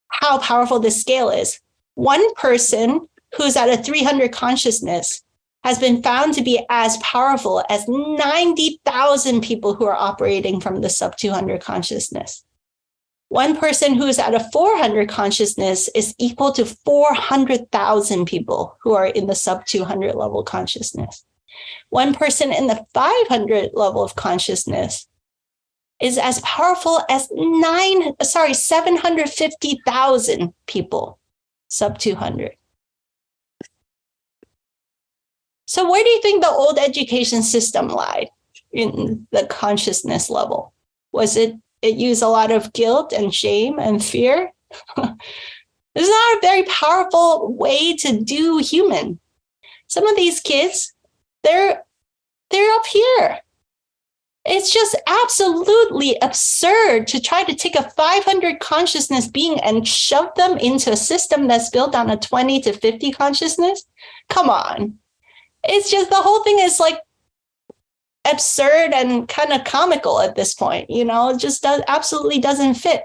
how powerful this scale is, one person who's at a 300 consciousness has been found to be as powerful as 90,000 people who are operating from the sub 200 consciousness. One person who's at a 400 consciousness is equal to 400,000 people who are in the sub 200 level consciousness. One person in the 500 level of consciousness is as powerful as 750,000 people, sub 200. So where do you think the old education system lied in the consciousness level? Was it it used a lot of guilt and shame and fear. It's not a very powerful way to do human. Some of these kids, they're up here. It's just absolutely absurd to try to take a 500 consciousness being and shove them into a system that's built on a 20 to 50 consciousness. Come on. It's just, the whole thing is like absurd and kind of comical at this point, you know, it just absolutely doesn't fit.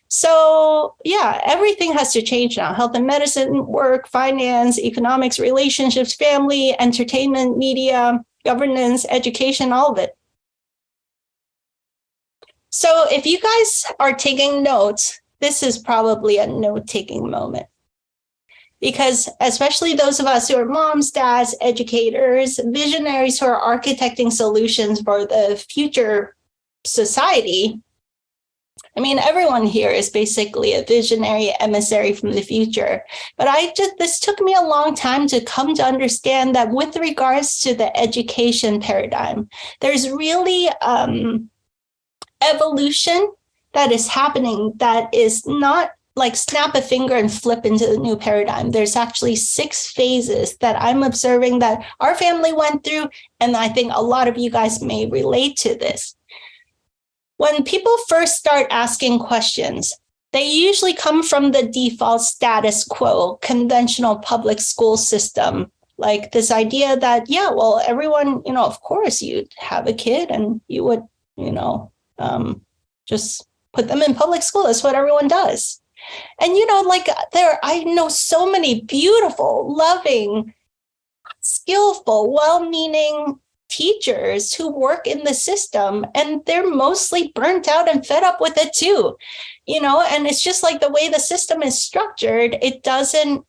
So yeah, everything has to change now. Health and medicine, work, finance, economics, relationships, family, entertainment, media, governance, education, all of it. So if you guys are taking notes, this is probably a note-taking moment. Because especially those of us who are moms, dads, educators, visionaries who are architecting solutions for the future society, I mean, everyone here is basically a visionary emissary from the future. But this took me a long time to come to understand that with regards to the education paradigm, there's really evolution that is happening that is not like snap a finger and flip into the new paradigm. There's actually 6 phases that I'm observing that our family went through, and I think a lot of you guys may relate to this. When people first start asking questions, they usually come from the default status quo, conventional public school system. Like this idea that, yeah, well, everyone, you know, of course you'd have a kid and you would, you know, just put them in public school. That's what everyone does. And, you know, like I know so many beautiful, loving, skillful, well-meaning teachers who work in the system, and they're mostly burnt out and fed up with it too, you know, and it's just like the way the system is structured, it doesn't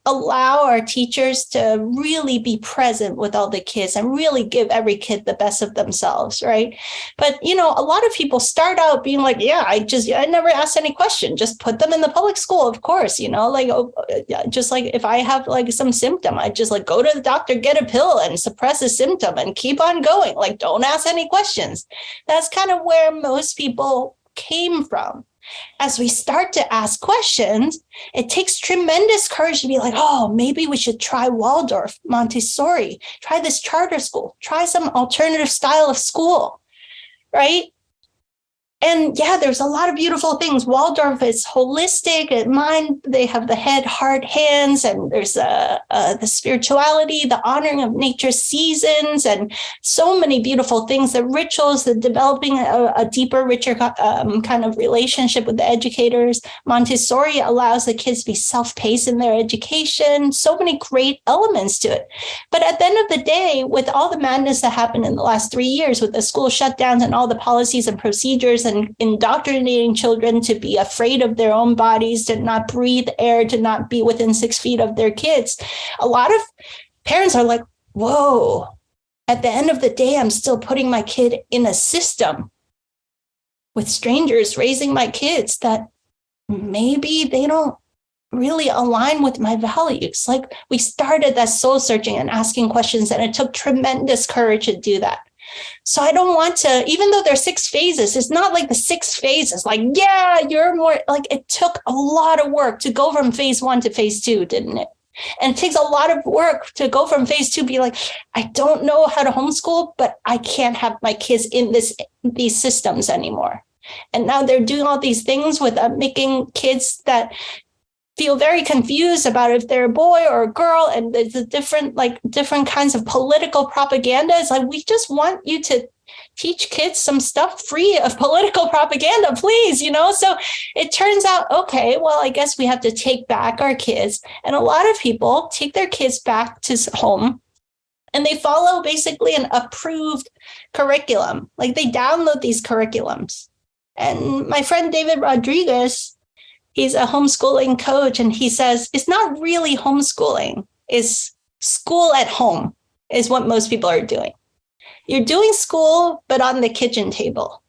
allow our teachers to really be present with all the kids and really give every kid the best of themselves, right? But, you know, a lot of people start out being like, yeah, I never asked any question, just put them in the public school, of course, you know, like, just like if I have like some symptom, I just like go to the doctor, get a pill and suppress a symptom and keep on going, like don't ask any questions. That's kind of where most people came from. As we start to ask questions, it takes tremendous courage to be like, oh, maybe we should try Waldorf, Montessori, try this charter school, try some alternative style of school, right? And yeah, there's a lot of beautiful things. Waldorf is holistic at mind. They have the head, heart, hands, and there's the spirituality, the honoring of nature's seasons, and so many beautiful things. The rituals, the developing a deeper, richer kind of relationship with the educators. Montessori allows the kids to be self-paced in their education. So many great elements to it. But at the end of the day, with all the madness that happened in the last 3 years, with the school shutdowns and all the policies and procedures and indoctrinating children to be afraid of their own bodies, to not breathe air, to not be within 6 feet of their kids. A lot of parents are like, whoa, at the end of the day, I'm still putting my kid in a system with strangers raising my kids that maybe they don't really align with my values. Like we started that soul searching and asking questions, and it took tremendous courage to do that. So I don't want to, even though there's 6 phases, it's not like the 6 phases, like, yeah, you're more like, it took a lot of work to go from phase 1 to phase 2, didn't it? And it takes a lot of work to go from phase 2, be like, I don't know how to homeschool, but I can't have my kids in these systems anymore. And now they're doing all these things with making kids that feel very confused about if they're a boy or a girl, and there's a different kinds of political propaganda. It's like, we just want you to teach kids some stuff free of political propaganda, please, you know? So it turns out, okay, well, I guess we have to take back our kids. And a lot of people take their kids back to home and they follow basically an approved curriculum. Like they download these curriculums. And my friend David Rodriguez, he's a homeschooling coach, and he says it's not really homeschooling. It's school at home is what most people are doing. You're doing school, but on the kitchen table.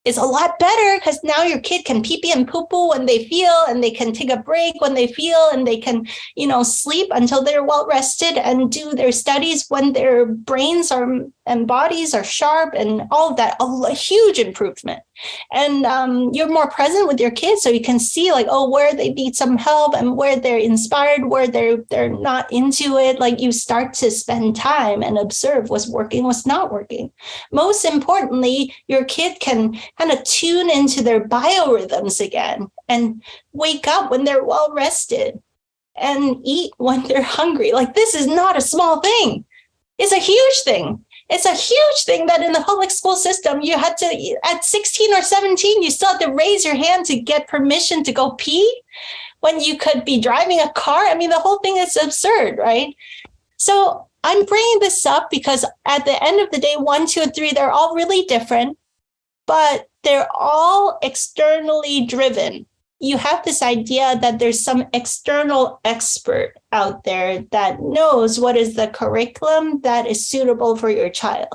It's a lot better because now your kid can pee-pee and poo-poo when they feel, and they can take a break when they feel, and they can, you know, sleep until they're well rested and do their studies when their brains are and bodies are sharp and all of that, a huge improvement. And you're more present with your kids, so you can see like, oh, where they need some help and where they're inspired, where they're not into it. Like you start to spend time and observe what's working, what's not working. Most importantly, your kid can kind of tune into their biorhythms again and wake up when they're well rested and eat when they're hungry. Like this is not a small thing. It's a huge thing. It's a huge thing that in the public school system, you had to, at 16 or 17, you still had to raise your hand to get permission to go pee when you could be driving a car. I mean, the whole thing is absurd, right? So I'm bringing this up because at the end of the day, 1, 2, and 3, they're all really different, but they're all externally driven. You have this idea that there's some external expert out there that knows what is the curriculum that is suitable for your child.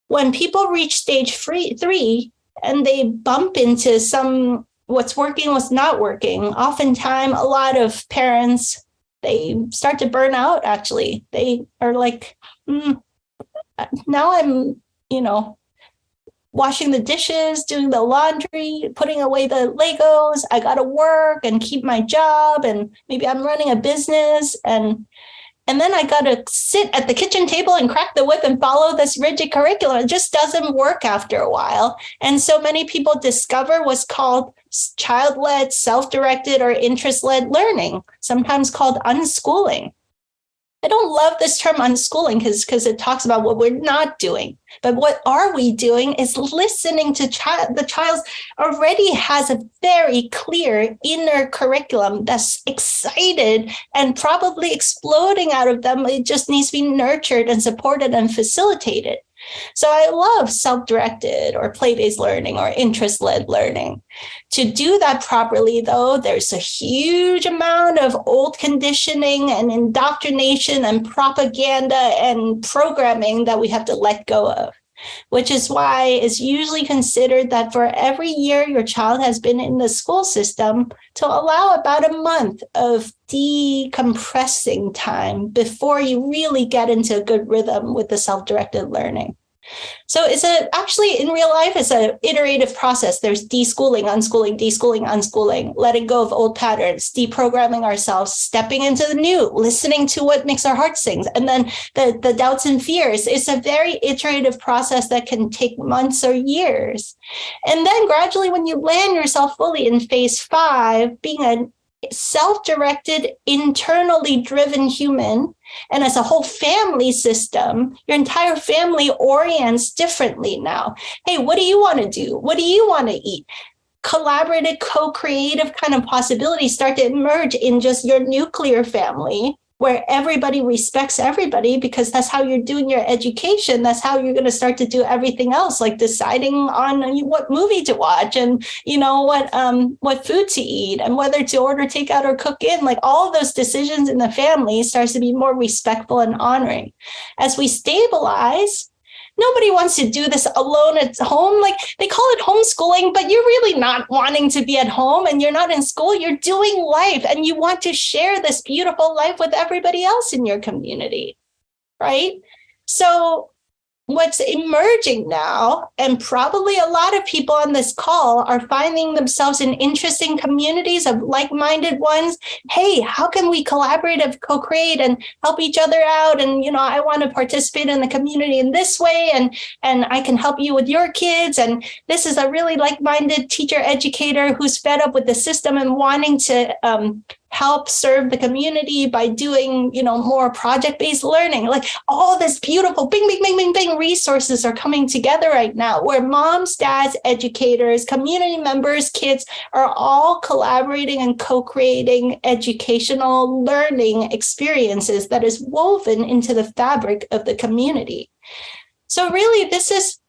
When people reach stage 3 and they bump into some what's working, what's not working, oftentimes a lot of parents, they start to burn out, actually. They are like, now I'm, washing the dishes, doing the laundry, putting away the Legos. I got to work and keep my job. And maybe I'm running a business. And then I got to sit at the kitchen table and crack the whip and follow this rigid curriculum. It just doesn't work after a while. And so many people discover what's called child-led, self-directed, or interest-led learning, sometimes called unschooling. I don't love this term unschooling because it talks about what we're not doing. But what are we doing is listening to the child already has a very clear inner curriculum that's excited and probably exploding out of them. It just needs to be nurtured and supported and facilitated. So I love self-directed or play-based learning or interest-led learning. To do that properly, though, there's a huge amount of old conditioning and indoctrination and propaganda and programming that we have to let go of, which is why it's usually considered that for every year your child has been in the school system, to allow about a month of decompressing time before you really get into a good rhythm with the self-directed learning. So actually in real life, it's an iterative process. There's deschooling, unschooling, deschooling, unschooling, letting go of old patterns, deprogramming ourselves, stepping into the new, listening to what makes our heart sing, and then the doubts and fears. It's a very iterative process that can take months or years. And then gradually, when you land yourself fully in phase 5, being a self-directed, internally driven human, and as a whole family system, your entire family orients differently now. Hey, what do you want to do? What do you want to eat? Collaborative, co-creative kind of possibilities start to emerge in just your nuclear family, where everybody respects everybody, because that's how you're doing your education. That's how you're going to start to do everything else, like deciding on what movie to watch and, what food to eat and whether to order takeout or cook in. Like all of those decisions in the family starts to be more respectful and honoring. As we stabilize, nobody wants to do this alone at home. Like they call it homeschooling, but you're really not wanting to be at home and you're not in school. You're doing life and you want to share this beautiful life with everybody else in your community, right? So what's emerging now, and probably a lot of people on this call are finding themselves in interesting communities of like-minded ones. Hey, how can we collaborate and co-create and help each other out? And, I want to participate in the community in this way, and I can help you with your kids. And this is a really like-minded teacher educator who's fed up with the system and wanting to help serve the community by doing, more project-based learning. Like all this beautiful bing, bing, bing, bing, bing resources are coming together right now, where moms, dads, educators, community members, kids are all collaborating and co-creating educational learning experiences that is woven into the fabric of the community. So really, this is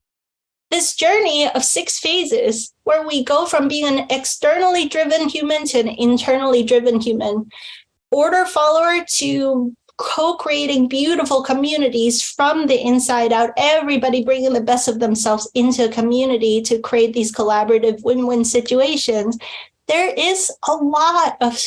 this journey of 6 phases where we go from being an externally driven human to an internally driven human, order follower to co-creating beautiful communities from the inside out, everybody bringing the best of themselves into a community to create these collaborative win-win situations. There is a lot of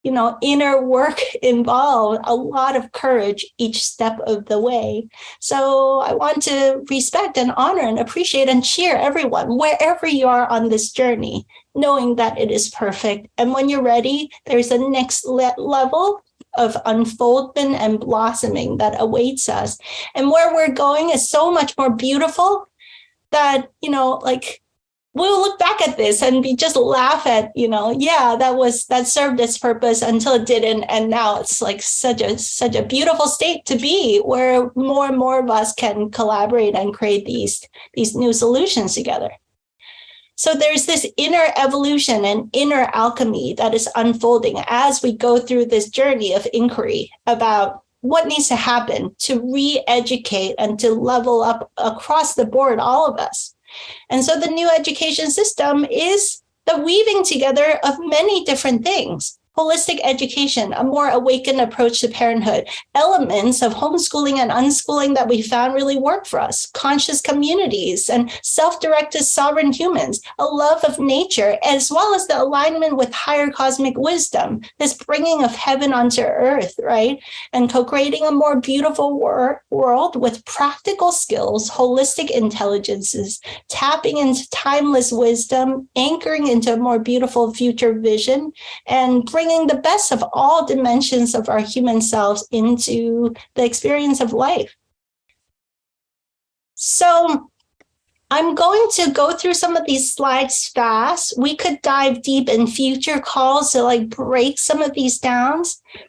inner work involved, a lot of courage each step of the way. So I want to respect and honor and appreciate and cheer everyone wherever you are on this journey, knowing that it is perfect. And when you're ready, there's a next level of unfoldment and blossoming that awaits us. And where we're going is so much more beautiful that, we'll look back at this and just laugh at, that served its purpose until it didn't. And now it's like such a beautiful state to be, where more and more of us can collaborate and create these new solutions together. So there's this inner evolution and inner alchemy that is unfolding as we go through this journey of inquiry about what needs to happen to re-educate and to level up across the board, all of us. And so the new education system is the weaving together of many different things. Holistic education, a more awakened approach to parenthood, elements of homeschooling and unschooling that we found really work for us, conscious communities and self-directed sovereign humans, a love of nature, as well as the alignment with higher cosmic wisdom, this bringing of heaven onto earth, right? And co-creating a more beautiful world with practical skills, holistic intelligences, tapping into timeless wisdom, anchoring into a more beautiful future vision, and bringing the best of all dimensions of our human selves into the experience of life. So I'm going to go through some of these slides fast. We could dive deep in future calls to break some of these down,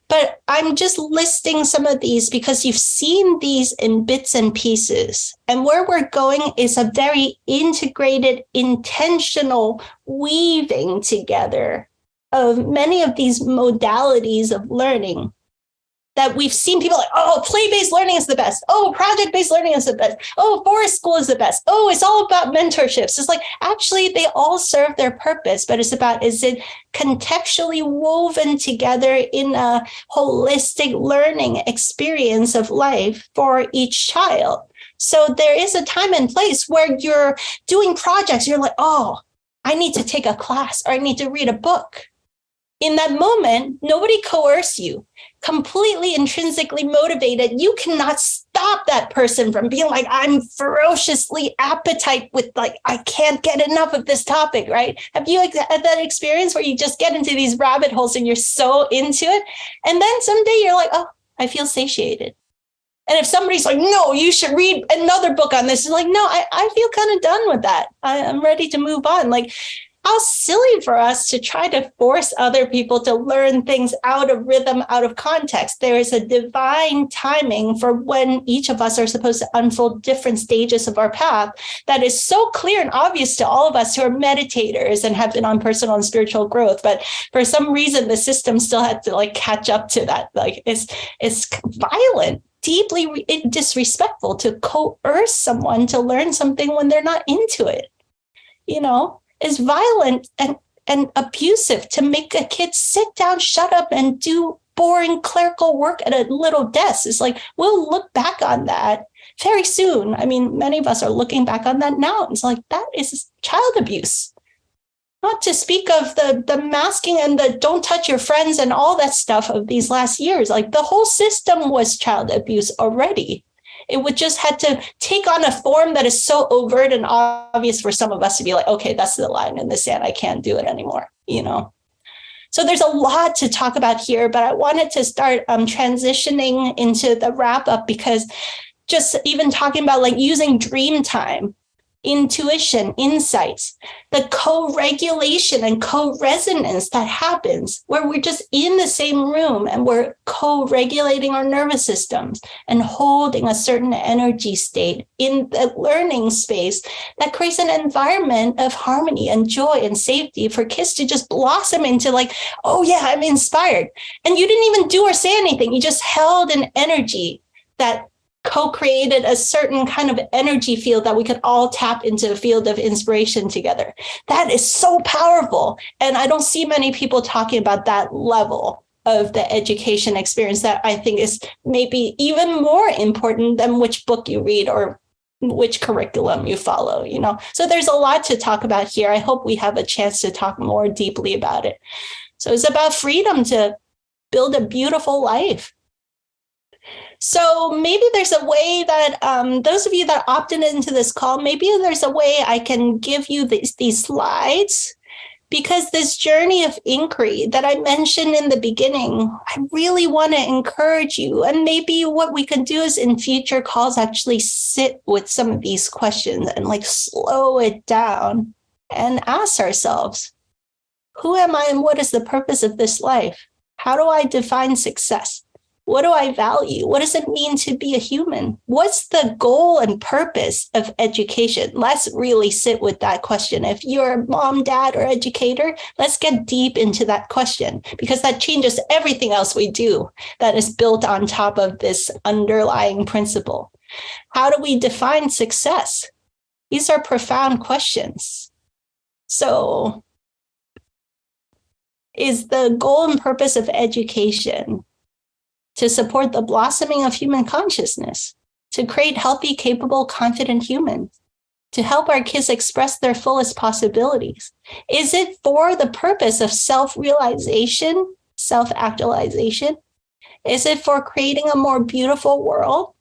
but I'm just listing some of these because you've seen these in bits and pieces. And where we're going is a very integrated, intentional weaving together of many of these modalities of learning that we've seen people play-based learning is the best. Oh, project-based learning is the best. Oh, forest school is the best. Oh, it's all about mentorships. It's actually they all serve their purpose, but it's about, is it contextually woven together in a holistic learning experience of life for each child? So there is a time and place where you're doing projects. You're I need to take a class or I need to read a book. In that moment, nobody coerced you, completely intrinsically motivated. You cannot stop that person from being I'm ferociously appetite with I can't get enough of this topic, right? Have you had that experience where you just get into these rabbit holes and you're so into it? And then someday you're I feel satiated. And if somebody's no, you should read another book on this, it's no, I feel kind of done with that. I'm ready to move on. How silly for us to try to force other people to learn things out of rhythm, out of context. There is a divine timing for when each of us are supposed to unfold different stages of our path that is so clear and obvious to all of us who are meditators and have been on personal and spiritual growth. But for some reason, the system still had to catch up to that. It's violent, deeply disrespectful to coerce someone to learn something when they're not into it. Is violent and abusive to make a kid sit down, shut up, and do boring clerical work at a little desk. It's we'll look back on that very soon. I mean, many of us are looking back on that now. It's that is child abuse. Not to speak of the masking and the don't touch your friends and all that stuff of these last years. The whole system was child abuse already. It would just had to take on a form that is so overt and obvious for some of us to be okay, that's the line in the sand. I can't do it anymore, So there's a lot to talk about here, but I wanted to start transitioning into the wrap up because just even talking about using dream time, intuition, insights, the co-regulation and co-resonance that happens where we're just in the same room and we're co-regulating our nervous systems and holding a certain energy state in the learning space that creates an environment of harmony and joy and safety for kids to just blossom into oh yeah, I'm inspired. And you didn't even do or say anything. You just held an energy that co-created a certain kind of energy field that we could all tap into a field of inspiration together. That is so powerful. And I don't see many people talking about that level of the education experience that I think is maybe even more important than which book you read or which curriculum you follow, So there's a lot to talk about here. I hope we have a chance to talk more deeply about it. So it's about freedom to build a beautiful life. So maybe there's a way that those of you that opted into this call, maybe there's a way I can give you these slides, because this journey of inquiry that I mentioned in the beginning, I really want to encourage you. And maybe what we can do is in future calls actually sit with some of these questions and like slow it down and ask ourselves, who am I and what is the purpose of this life? How do I define success? What do I value? What does it mean to be a human? What's the goal and purpose of education? Let's really sit with that question. If you're a mom, dad, or educator, let's get deep into that question, because that changes everything else we do that is built on top of this underlying principle. How do we define success? These are profound questions. So, is the goal and purpose of education to support the blossoming of human consciousness, to create healthy, capable, confident humans, to help our kids express their fullest possibilities? Is it for the purpose of self-realization, self-actualization? Is it for creating a more beautiful world?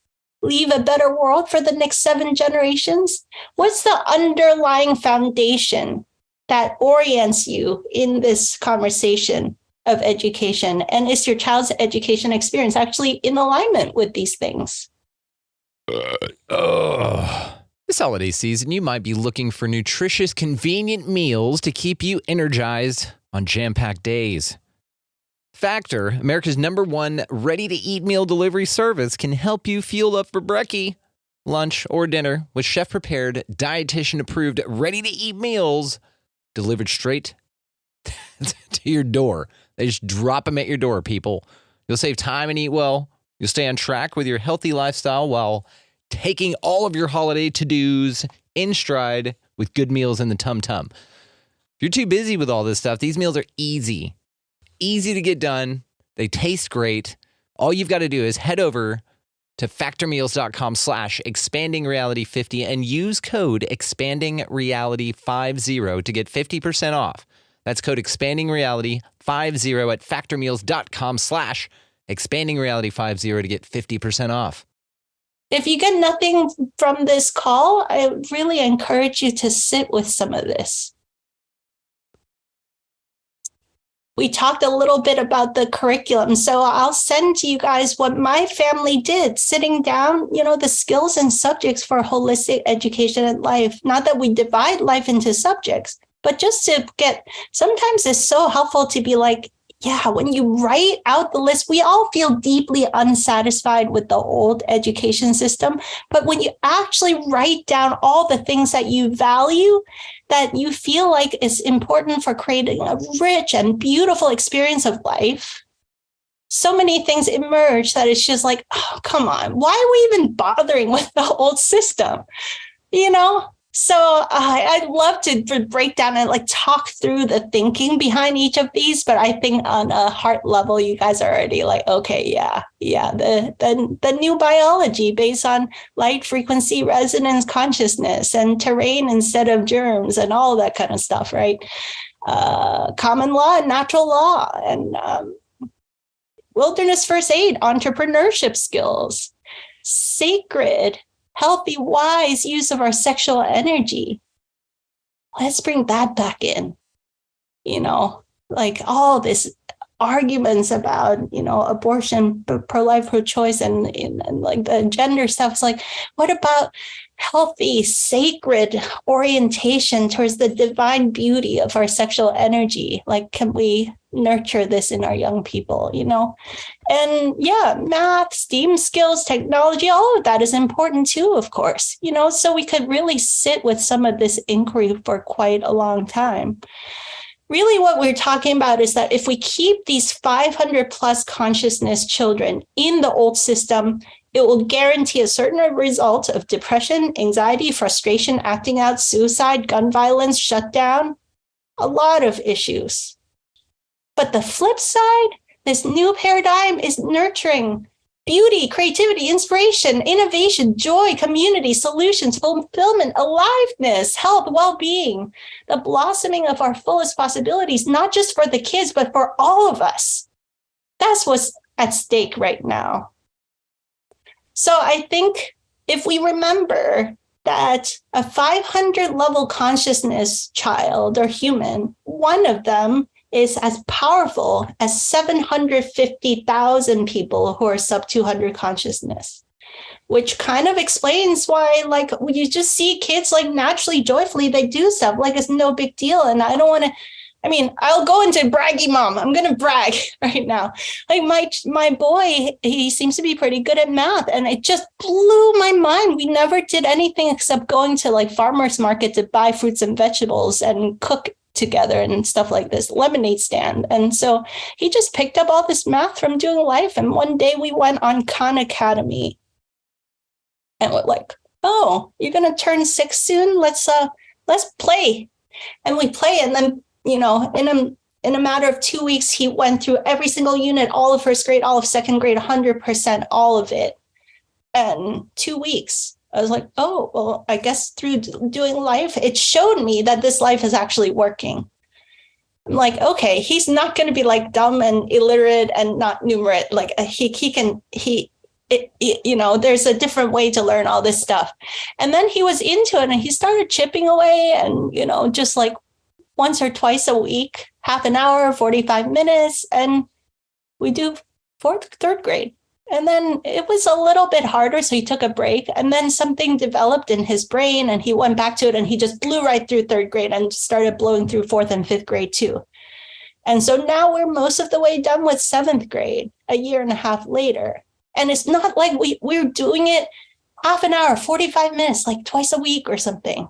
Leave a better world for the next 7 generations? What's the underlying foundation that orients you in this conversation of education? And is your child's education experience actually in alignment with these things? This holiday season, you might be looking for nutritious, convenient meals to keep you energized on jam-packed days. Factor, America's #1 ready-to-eat meal delivery service, can help you fuel up for brekkie, lunch, or dinner with chef-prepared, dietitian-approved, ready-to-eat meals delivered straight to your door. They just drop them at your door, people. You'll save time and eat well. You'll stay on track with your healthy lifestyle while taking all of your holiday to-dos in stride with good meals in the tum-tum. If you're too busy with all this stuff, these meals are easy. Easy to get done. They taste great. All you've got to do is head over to factormeals.com/expandingreality50 and use code expandingreality50 to get 50% off. That's code expandingreality50 at factormeals.com/expandingreality50 to get 50% off. If you get nothing from this call, I really encourage you to sit with some of this. We talked a little bit about the curriculum, so I'll send to you guys what my family did, sitting down, the skills and subjects for holistic education and life. Not that we divide life into subjects, but just to sometimes it's so helpful to be like, yeah, when you write out the list, we all feel deeply unsatisfied with the old education system. But when you actually write down all the things that you value, that you feel like is important for creating a rich and beautiful experience of life, so many things emerge that it's just like, oh, come on, why are we even bothering with the old system? So I'd love to break down and talk through the thinking behind each of these, but I think on a heart level, you guys are already like, okay, yeah, the new biology based on light, frequency, resonance, consciousness, and terrain instead of germs, and all that kind of stuff, right? Common law and natural law, and wilderness first aid, entrepreneurship skills, sacred, healthy, wise use of our sexual energy. Let's bring that back in, all this arguments about, abortion, pro-life, pro-choice, and the gender stuff. It's like, what about healthy, sacred orientation towards the divine beauty of our sexual energy? Can we nurture this in our young people, And yeah, math, STEAM skills, technology, all of that is important too, of course, so we could really sit with some of this inquiry for quite a long time. Really, what we're talking about is that if we keep these 500 plus consciousness children in the old system, it will guarantee a certain result of depression, anxiety, frustration, acting out, suicide, gun violence, shutdown, a lot of issues. But the flip side, this new paradigm is nurturing beauty, creativity, inspiration, innovation, joy, community, solutions, fulfillment, aliveness, health, well-being, the blossoming of our fullest possibilities, not just for the kids, but for all of us. That's what's at stake right now. So I think if we remember that a 500 level consciousness child or human, one of them is as powerful as 750,000 people who are sub 200 consciousness, which kind of explains why, like, you just see kids like naturally, joyfully, they do stuff like it's no big deal. And I don't want to, I mean, I'll go into braggy mom. I'm going to brag right now. Like my boy, he seems to be pretty good at math. And it just blew my mind. We never did anything except going to like farmer's market to buy fruits and vegetables and cook together and stuff like this, lemonade stand. And so he just picked up all this math from doing life. And one day we went on Khan Academy and we're like, oh, you're going to turn 6 soon. Let's play. And we play. And then, you know, in a matter of 2 weeks, he went through every single unit, all of first grade, all of second grade, 100%, all of it. And 2 weeks, I was like, oh, well, I guess through doing life, it showed me that this life is actually working. I'm like, okay, he's not going to be like dumb and illiterate and not numerate. Like you know, there's a different way to learn all this stuff. And then he was into it and he started chipping away and, you know, just like once or twice a week, half an hour, 45 minutes, and we do third grade. And then it was a little bit harder, so he took a break, and then something developed in his brain, and he went back to it, and he just blew right through third grade and started blowing through fourth and fifth grade too. And so now we're most of the way done with seventh grade, a year and a half later. And it's not like we're doing it half an hour, 45 minutes, like twice a week or something.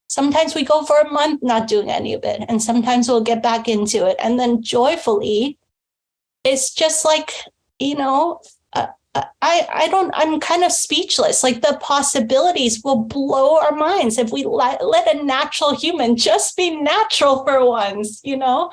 Sometimes we go for a month not doing any of it, and sometimes we'll get back into it. And then joyfully, it's just like, you know, I'm kind of speechless. Like the possibilities will blow our minds if we let a natural human just be natural for once, you know?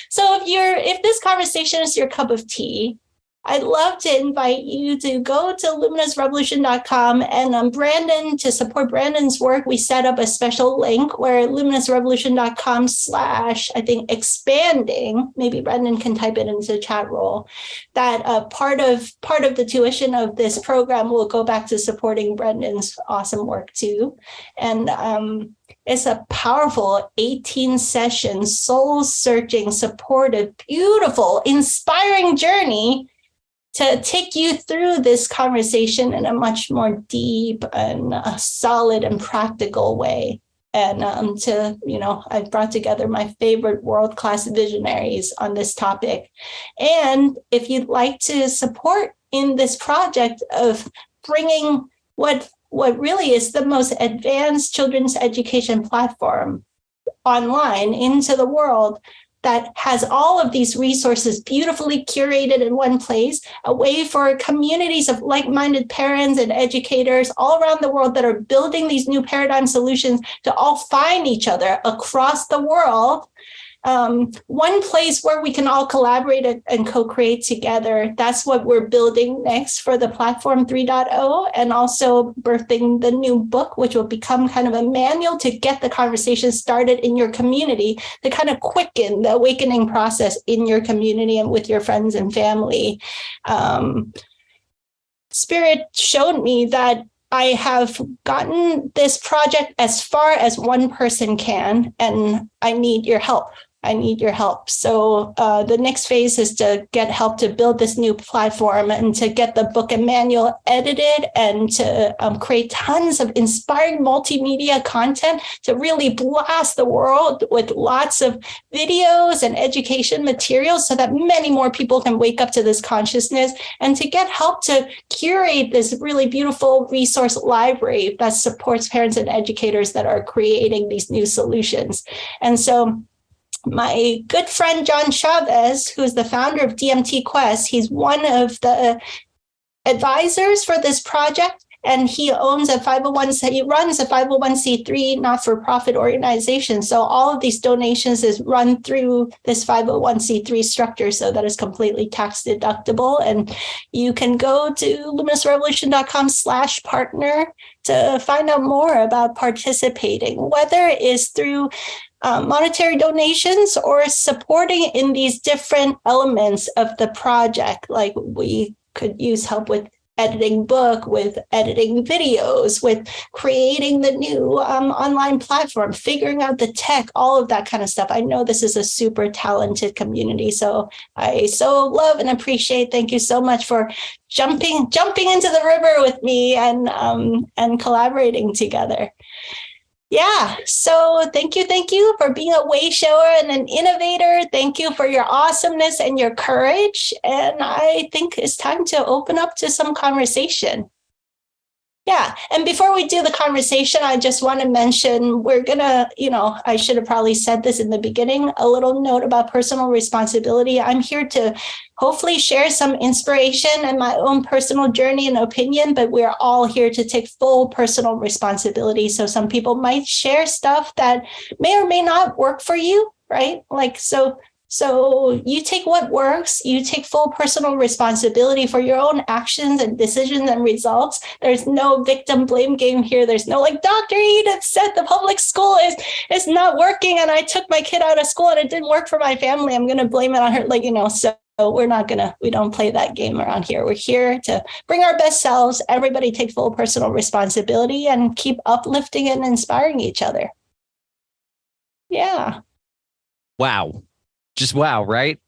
So if this conversation is your cup of tea, I'd love to invite you to go to luminousrevolution.com, and Brandon, to support Brandon's work, we set up a special link where luminousrevolution.com/expanding, maybe Brandon can type it into the chat roll, that part of the tuition of this program will go back to supporting Brandon's awesome work too. And it's a powerful 18-session, soul-searching, supportive, beautiful, inspiring journey to take you through this conversation in a much more deep and solid and practical way. And I've brought together my favorite world-class visionaries on this topic. And if you'd like to support in this project of bringing what really is the most advanced children's education platform online into the world, that has all of these resources beautifully curated in one place, a way for communities of like-minded parents and educators all around the world that are building these new paradigm solutions to all find each other across the world. One place where we can all collaborate and co-create together. That's what we're building next for the platform 3.0, and also birthing the new book, which will become kind of a manual to get the conversation started in your community, to kind of quicken the awakening process in your community and with your friends and family. Spirit showed me that I have gotten this project as far as one person can, and I need your help. So the next phase is to get help to build this new platform and to get the book and manual edited, and to create tons of inspiring multimedia content to really blast the world with lots of videos and education materials so that many more people can wake up to this consciousness, and to get help to curate this really beautiful resource library that supports parents and educators that are creating these new solutions. And so my good friend, John Chavez, who is the founder of DMT Quest, he's one of the advisors for this project, and he runs a 501c3 not-for-profit organization. So all of these donations is run through this 501c3 structure so that it's completely tax deductible. And you can go to luminousrevolution.com/partner to find out more about participating, whether it is through monetary donations or supporting in these different elements of the project. Like we could use help with editing book, with editing videos, with creating the new online platform, figuring out the tech, all of that kind of stuff. I know this is a super talented community, so I so love and appreciate. Thank you so much for jumping into the river with me and collaborating together. Yeah, so thank you for being a way shower and an innovator. Thank you for your awesomeness and your courage. And I think it's time to open up to some conversation. Yeah, and before we do the conversation, I just want to mention we're going to, I should have probably said this in the beginning, a little note about personal responsibility. I'm here to hopefully share some inspiration and my own personal journey and opinion, but we're all here to take full personal responsibility. So some people might share stuff that may or may not work for you, right? So you take what works, you take full personal responsibility for your own actions and decisions and results. There's no victim blame game here. There's no Dr. Edith said the public school is not working and I took my kid out of school and it didn't work for my family. I'm going to blame it on her. So we don't play that game around here. We're here to bring our best selves. Everybody take full personal responsibility and keep uplifting and inspiring each other. Yeah. Wow. Just wow, right?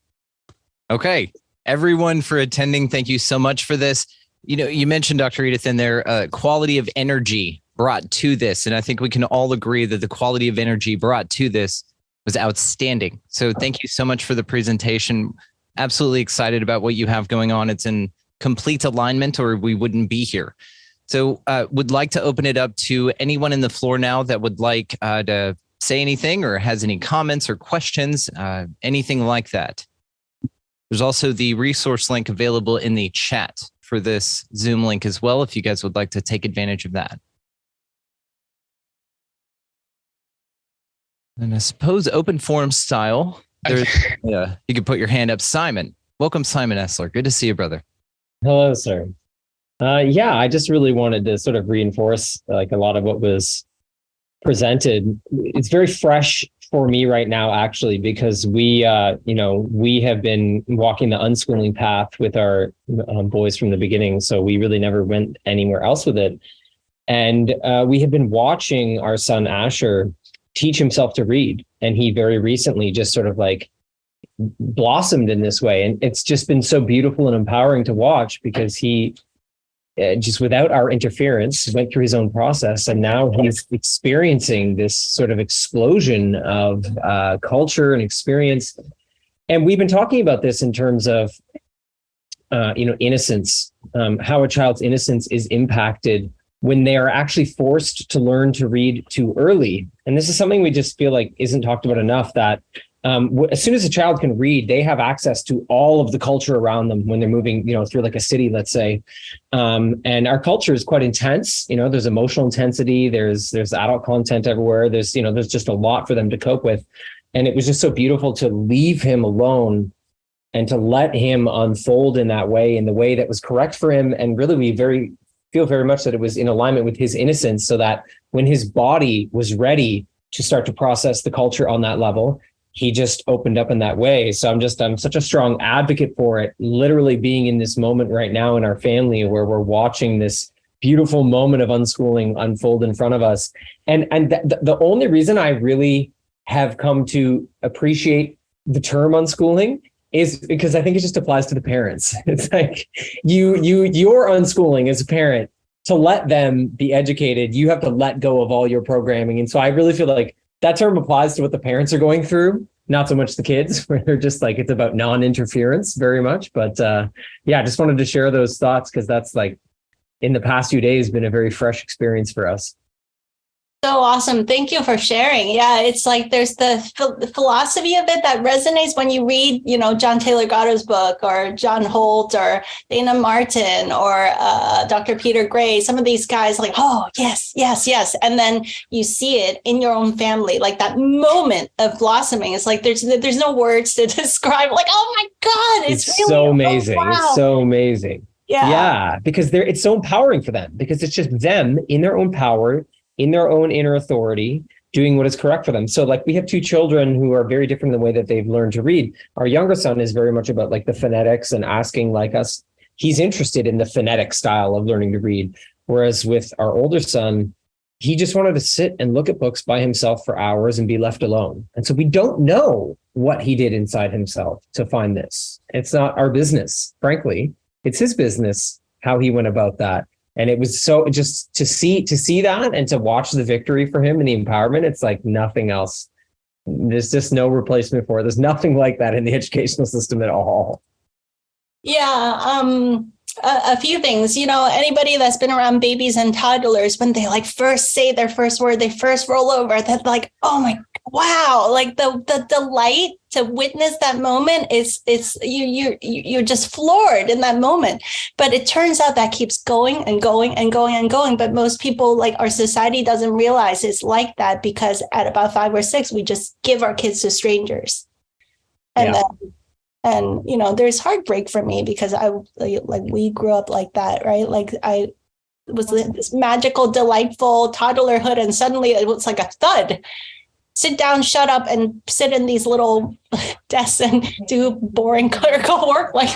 Okay. Everyone for attending. Thank you so much for this. You mentioned, Dr. Edith, in there, quality of energy brought to this. And I think we can all agree that the quality of energy brought to this was outstanding. So thank you so much for the presentation. Absolutely excited about what you have going on. It's in complete alignment or we wouldn't be here. So would like to open it up to anyone in the floor now that would like to say anything or has any comments or questions, anything like that. There's also the resource link available in the chat for this Zoom link as well, if you guys would like to take advantage of that. And I suppose open forum style, there's, you can put your hand up. Simon, welcome, Simon Essler. Good to see you, brother. Hello, sir. I just really wanted to sort of reinforce a lot of what was presented. It's very fresh for me right now, actually, because we have been walking the unschooling path with our boys from the beginning. So we really never went anywhere else with it. And we have been watching our son Asher teach himself to read. And he very recently just sort of blossomed in this way. And it's just been so beautiful and empowering to watch because he just without our interference went through his own process. And now he's experiencing this sort of explosion of culture and experience. And we've been talking about this in terms of, innocence, how a child's innocence is impacted when they are actually forced to learn to read too early. And this is something we just feel like isn't talked about enough, that as soon as a child can read, they have access to all of the culture around them when they're moving, through a city, let's say. And our culture is quite intense. There's emotional intensity. There's adult content everywhere. There's just a lot for them to cope with. And it was just so beautiful to leave him alone and to let him unfold in that way, in the way that was correct for him. And really, we feel very much that it was in alignment with his innocence, so that when his body was ready to start to process the culture on that level, he just opened up in that way. So I'm such a strong advocate for it, literally being in this moment right now in our family where we're watching this beautiful moment of unschooling unfold in front of us. And the only reason I really have come to appreciate the term unschooling is because I think it just applies to the parents. It's like you're unschooling as a parent. To let them be educated, you have to let go of all your programming. And so I really feel like that term applies to what the parents are going through, not so much the kids, where they're just it's about non-interference very much. But I just wanted to share those thoughts because that's in the past few days been a very fresh experience for us. So awesome. Thank you for sharing. Yeah, it's there's the philosophy of it that resonates when you read, John Taylor Gatto's book or John Holt or Dana Martin or Dr. Peter Gray, some of these guys oh, yes, yes, yes. And then you see it in your own family, that moment of blossoming. It's there's no words to describe oh my God, it's really so amazing. Oh, wow. It's so amazing. Yeah, because it's so empowering for them because it's just them in their own power, in their own inner authority, doing what is correct for them. So like we have two children who are very different in the way that they've learned to read. Our younger son is very much about like the phonetics and asking like us. He's interested in the phonetic style of learning to read. Whereas with our older son, he just wanted to sit and look at books by himself for hours and be left alone. And so we don't know what he did inside himself to find this. It's not our business, frankly. It's his business how he went about that. And it was so just to see that and to watch the victory for him and the empowerment, it's like nothing else. There's just no replacement for it. There's nothing like that in the educational system at all. Yeah. A few things, anybody that's been around babies and toddlers, when they like first say their first word, they first roll over, that's like, oh my, wow. Like the delight to witness that moment you're just floored in that moment. But it turns out that keeps going and going and going and going. But most people, like our society, doesn't realize it's like that, because at about 5 or 6, we just give our kids to strangers. And then there's heartbreak for me, because we grew up like that, right? Like I was this magical, delightful toddlerhood, and suddenly it was like a thud. Sit down, shut up, and sit in these little desks and do boring clerical work. Like,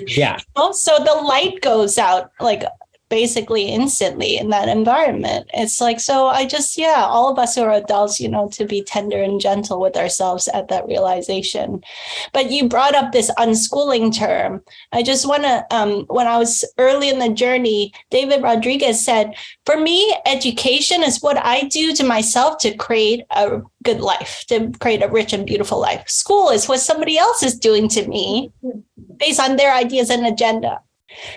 yeah. So the light goes out like basically instantly in that environment. It's like, so I just, all of us who are adults, to be tender and gentle with ourselves at that realization. But you brought up this unschooling term. I just want to, when I was early in the journey, David Rodriguez said, for me, education is what I do to myself to create a good life, to create a rich and beautiful life. School is what somebody else is doing to me based on their ideas and agenda.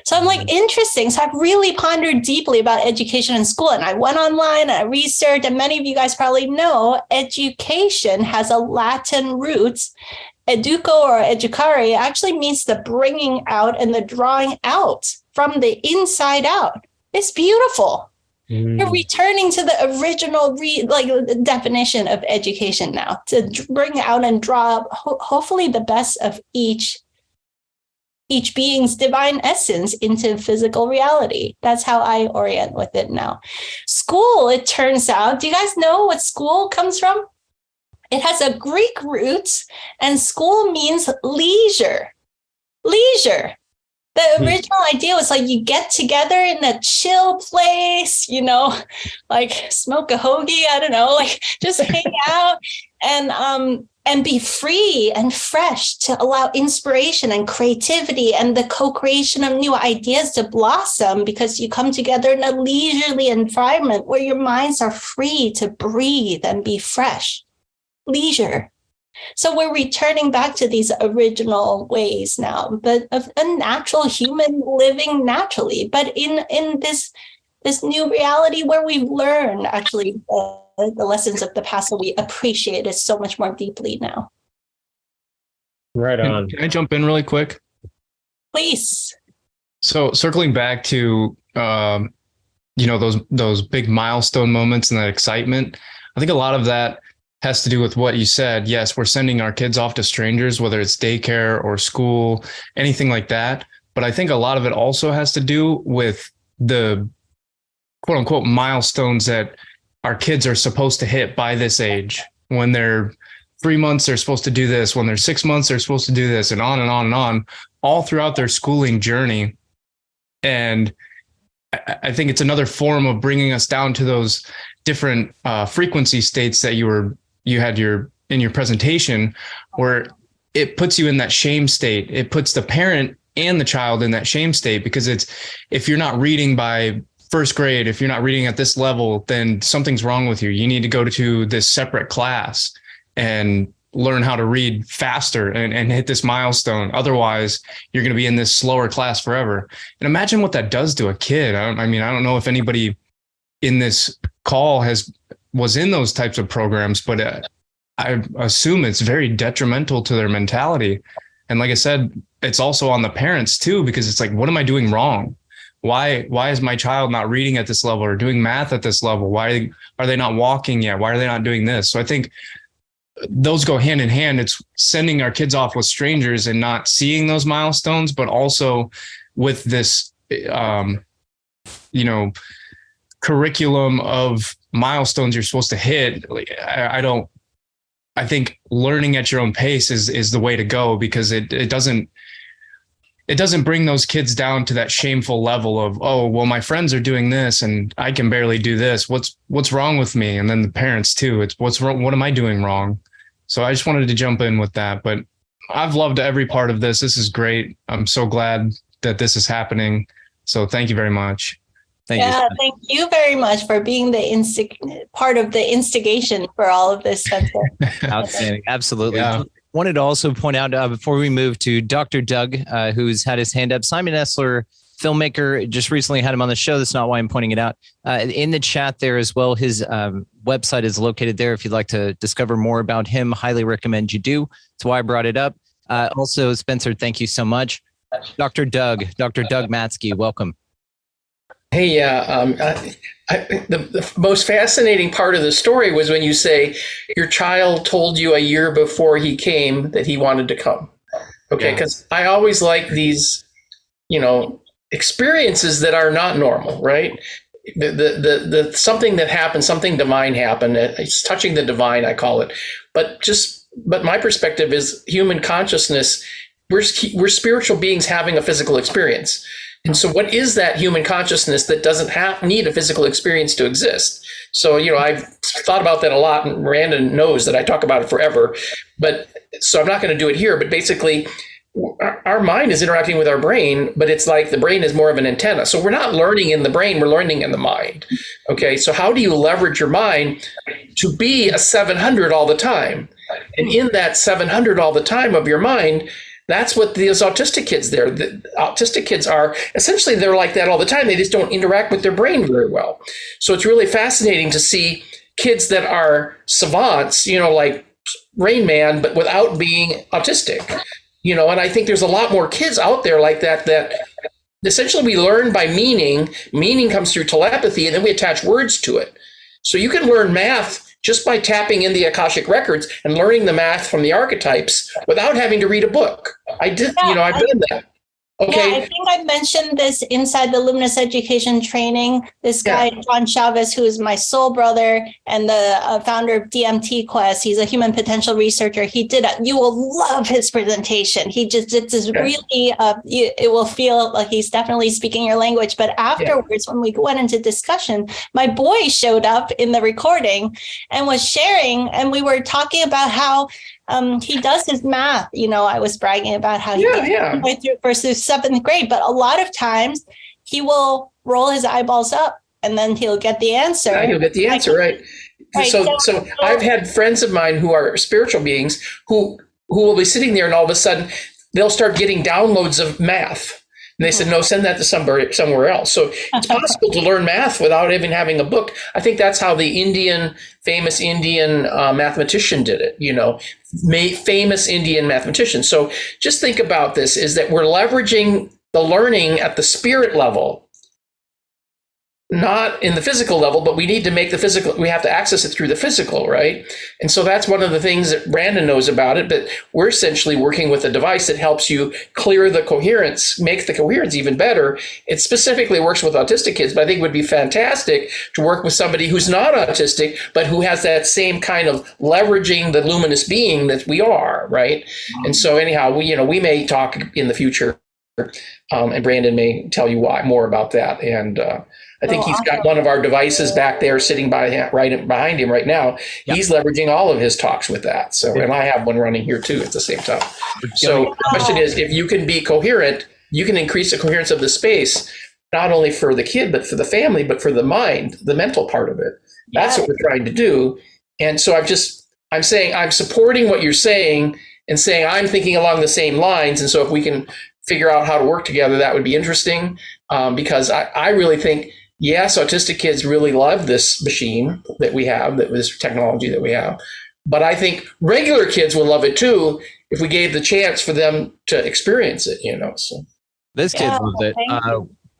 So I'm like, interesting. So I've really pondered deeply about education and school. And I went online and I researched, and many of you guys probably know education has a Latin root. Educo or educare actually means the bringing out and the drawing out from the inside out. It's beautiful. You're returning to the original definition of education now, to bring out and draw up hopefully the best of each being's divine essence into physical reality. That's how I orient with it now. School, it turns out, do you guys know what school comes from? It has a Greek root, and school means leisure. Leisure. The original idea was like you get together in a chill place, like smoke a hoagie, I don't know, like just hang out and be free and fresh, to allow inspiration and creativity and the co-creation of new ideas to blossom, because you come together in a leisurely environment where your minds are free to breathe and be fresh. Leisure. So we're returning back to these original ways now, but of a natural human living naturally, but in this new reality where we've learned actually the lessons of the past, that we appreciate it so much more deeply now. Right on. Can I jump in really quick? Please. So circling back to, those big milestone moments and that excitement, I think a lot of that has to do with what you said. Yes, we're sending our kids off to strangers, whether it's daycare or school, anything like that. But I think a lot of it also has to do with the quote unquote milestones that our kids are supposed to hit by this age. When they're 3 months, they're supposed to do this. When they're 6 months, they're supposed to do this, and on and on and on, all throughout their schooling journey. And I think it's another form of bringing us down to those different frequency states that you had in your presentation, where it puts you in that shame state. It puts the parent and the child in that shame state, because if you're not reading by first grade, if you're not reading at this level, then something's wrong with you. You need to go to this separate class and learn how to read faster and hit this milestone. Otherwise, you're going to be in this slower class forever. And imagine what that does to a kid. I don't know if anybody in this call was in those types of programs, but I assume it's very detrimental to their mentality. And like I said, it's also on the parents too, because it's like, what am I doing wrong? Why is my child not reading at this level or doing math at this level? Why are they not walking yet? Why are they not doing this? So I think those go hand in hand. It's sending our kids off with strangers and not seeing those milestones, but also with this, curriculum of milestones you're supposed to hit. Like, I think learning at your own pace is the way to go, because it doesn't bring those kids down to that shameful level of, oh, well, my friends are doing this and I can barely do this. What's wrong with me? And then the parents too. It's what's wrong? What am I doing wrong? So I just wanted to jump in with that, but I've loved every part of this. This is great. I'm so glad that this is happening. So thank you very much. Thank you. Thank you very much for being the part of the instigation for all of this, Spencer. Outstanding. Absolutely. Yeah. Wanted to also point out before we move to Dr. Doug, who's had his hand up, Simon Essler, filmmaker, just recently had him on the show. That's not why I'm pointing it out. In the chat there as well, his website is located there. If you'd like to discover more about him, highly recommend you do. That's why I brought it up. Also, Spencer, thank you so much. Dr. Doug Matsky, welcome. Hey, the most fascinating part of the story was when you say your child told you a year before he came that he wanted to come. Okay, because I always like these, experiences that are not normal, right? The something that happened, something divine happened. It's touching the divine, I call it. But my perspective is human consciousness. We're spiritual beings having a physical experience. And so what is that human consciousness that doesn't need a physical experience to exist? So, I've thought about that a lot, and Brandon knows that I talk about it forever, so I'm not going to do it here, but basically our mind is interacting with our brain, but it's like the brain is more of an antenna. So we're not learning in the brain, we're learning in the mind. Okay. So how do you leverage your mind to be a 700 all the time? And in that 700 all the time of your mind, that's what these autistic kids there. The autistic kids are essentially, they're like that all the time. They just don't interact with their brain very well. So it's really fascinating to see kids that are savants, like Rain Man, but without being autistic, and I think there's a lot more kids out there like that essentially we learn by meaning. Meaning comes through telepathy, and then we attach words to it. So you can learn math just by tapping in the Akashic records and learning the math from the archetypes without having to read a book. I've done that. Okay. Yeah, I think I mentioned this inside the Luminous Education training. This guy, John Chavez, who is my soul brother and the founder of DMT Quest, he's a human potential researcher. You will love his presentation. He just did this really, it will feel like he's definitely speaking your language. But afterwards, when we went into discussion, my boy showed up in the recording and was sharing, and we were talking about how he does his math. I was bragging about how he went through first through seventh grade, but a lot of times he will roll his eyeballs up and then he'll get the answer. Yeah, he'll get the answer, right? So I've had friends of mine who are spiritual beings who will be sitting there, and all of a sudden they'll start getting downloads of math. And they said, no, send that to somewhere else. So it's possible to learn math without even having a book. I think that's how the famous Indian mathematician did it, famous Indian mathematician. So just think about this, is that we're leveraging the learning at the spirit level, not in the physical level, but we need to make the physical, we have to access it through the physical, right? And so that's one of the things that Brandon knows about it, but we're essentially working with a device that helps you clear the coherence, make the coherence even better. It specifically works with autistic kids, but I think it would be fantastic to work with somebody who's not autistic, but who has that same kind of leveraging the luminous being that we are, right? And so anyhow, we may talk in the future, and Brandon may tell you more about that. And I think he's got one of our devices back there sitting right behind him right now. Yep. He's leveraging all of his talks with that. So, and I have one running here too at the same time. So the question is, if you can be coherent, you can increase the coherence of the space, not only for the kid, but for the family, but for the mind, the mental part of it. That's what we're trying to do. And so I'm saying, I'm supporting what you're saying and saying, I'm thinking along the same lines. And so if we can figure out how to work together, that would be interesting. Because I really think, yes, autistic kids really love this machine that we have, this technology that we have. But I think regular kids will love it too if we gave the chance for them to experience it, So this kid loves it.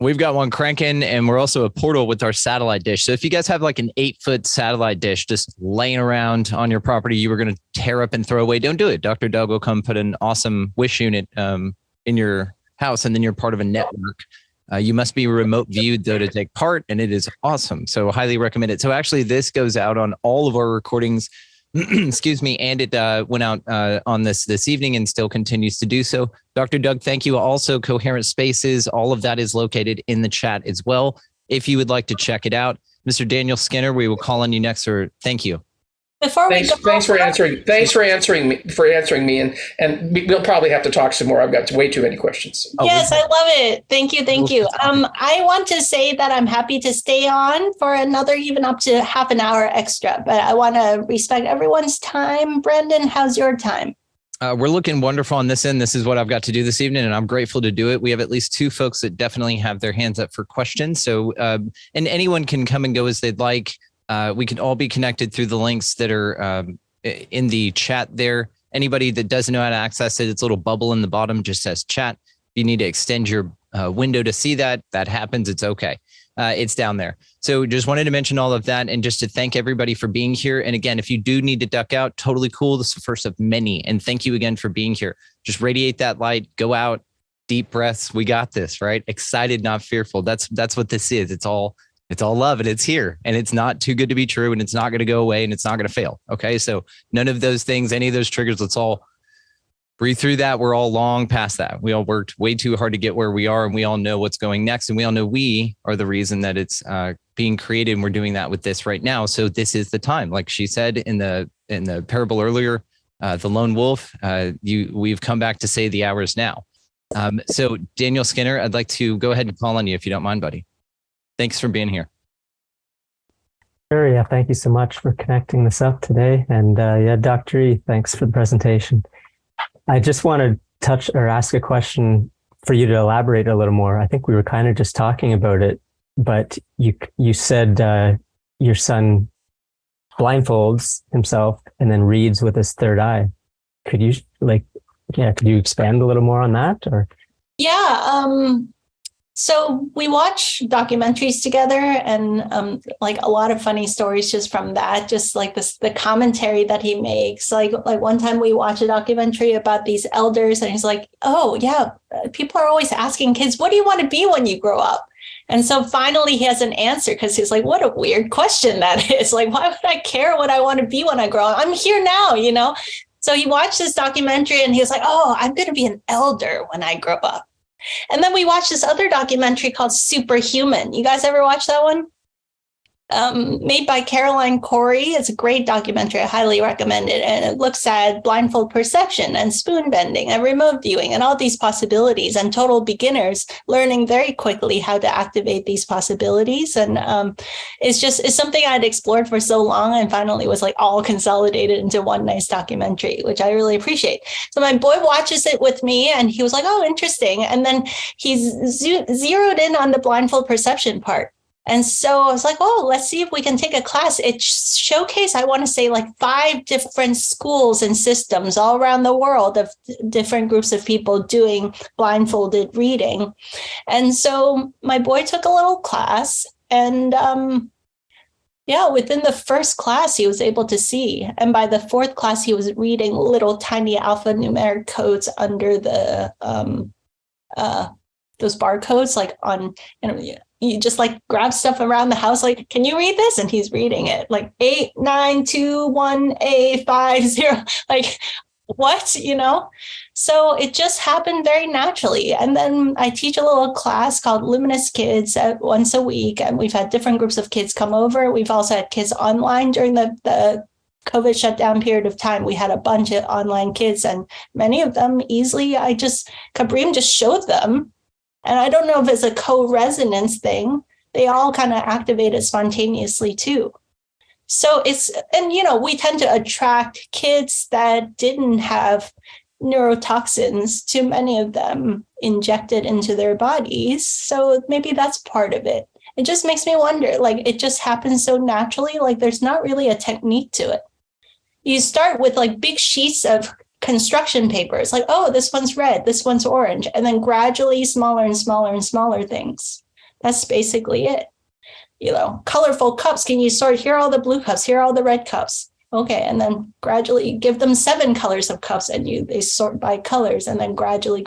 We've got one cranking, and we're also a portal with our satellite dish. So if you guys have like an 8-foot satellite dish just laying around on your property, you were going to tear up and throw away, don't do it. Dr. Doug will come put an awesome wish unit in your house, and then you're part of a network. You must be remote viewed though to take part, and it is awesome. So highly recommend it. So actually this goes out on all of our recordings, excuse me, and it went out on this evening and still continues to do so. Dr. Doug, thank you. Also, Coherent Spaces, all of that is located in the chat as well, if you would like to check it out. Mr. Daniel Skinner, we will call on you next, or thank you. Before we go, thanks for answering me, and we'll probably have to talk some more. I've got way too many questions. Yes, I love it. Thank you. I want to say that I'm happy to stay on for another, even up to half an hour extra, but I want to respect everyone's time. Brandon, how's your time? We're looking wonderful on this end. This is what I've got to do this evening, and I'm grateful to do it. We have at least 2 folks that definitely have their hands up for questions. So, and anyone can come and go as they'd like. We can all be connected through the links that are in the chat there. Anybody that doesn't know how to access it, it's a little bubble in the bottom, just says chat. If you need to extend your window to see that, that happens. It's okay. It's down there. So just wanted to mention all of that and just to thank everybody for being here. And again, if you do need to duck out, totally cool. This is the first of many. And thank you again for being here. Just radiate that light, go out, deep breaths. We got this, right? Excited, not fearful. That's what this is. It's all love, and it's here, and it's not too good to be true, and it's not going to go away, and it's not going to fail. Okay. So none of those things, any of those triggers, let's all breathe through that. We're all long past that. We all worked way too hard to get where we are, and we all know what's going next. And we all know we are the reason that it's being created. And we're doing that with this right now. So this is the time, like she said in the parable earlier, the lone wolf, we've come back to say the hour is now. So Daniel Skinner, I'd like to go ahead and call on you if you don't mind, buddy. Thanks for being here. Sure. Yeah. Thank you so much for connecting this up today. And Dr. E, thanks for the presentation. I just want to touch or ask a question for you to elaborate a little more. I think we were kind of just talking about it, but you said your son blindfolds himself and then reads with his third eye. Could you expand a little more on that? Or Yeah. So we watch documentaries together, and like a lot of funny stories just from that, just like the commentary that he makes. Like one time we watched a documentary about these elders, and he's like, "Oh yeah, people are always asking kids, what do you want to be when you grow up?" And so finally he has an answer, because he's like, what a weird question that is. Like, why would I care what I want to be when I grow up? I'm here now, you know? So he watched this documentary and he was like, oh, I'm going to be an elder when I grow up. And then we watched this other documentary called Superhuman. You guys ever watch that one? Made by Caroline Corey. It's a great documentary. I highly recommend it. And it looks at blindfold perception and spoon bending and remote viewing and all these possibilities, and total beginners learning very quickly how to activate these possibilities. And it's something I'd explored for so long, and finally was like all consolidated into one nice documentary, which I really appreciate. So my boy watches it with me, and he was like, oh, interesting. And then he's zeroed in on the blindfold perception part. And so I was like, oh, let's see if we can take a class. It showcased, I want to say, like 5 different schools and systems all around the world of different groups of people doing blindfolded reading. And so my boy took a little class, and within the first class, he was able to see. And by the 4th class, he was reading little tiny alphanumeric codes under the those barcodes, like on, you just like grab stuff around the house, like, can you read this? And he's reading it like 8921A50, like what, So it just happened very naturally. And then I teach a little class called Luminous Kids once a week. And we've had different groups of kids come over. We've also had kids online during the COVID shutdown period of time. We had a bunch of online kids, and many of them easily, Kabreem just showed them. And I don't know if it's a co-resonance thing. They all kind of activated spontaneously too. So we tend to attract kids that didn't have neurotoxins, too many of them injected into their bodies. So maybe that's part of it. It just makes me wonder, like, it just happens so naturally. Like, there's not really a technique to it. You start with like big sheets of construction papers, like, oh, this one's red, this one's orange, and then gradually smaller and smaller and smaller things. That's basically it. Colorful cups. Can you sort, here are all the blue cups, here are all the red cups. Okay. And then gradually give them 7 colors of cups, and they sort by colors, and then gradually,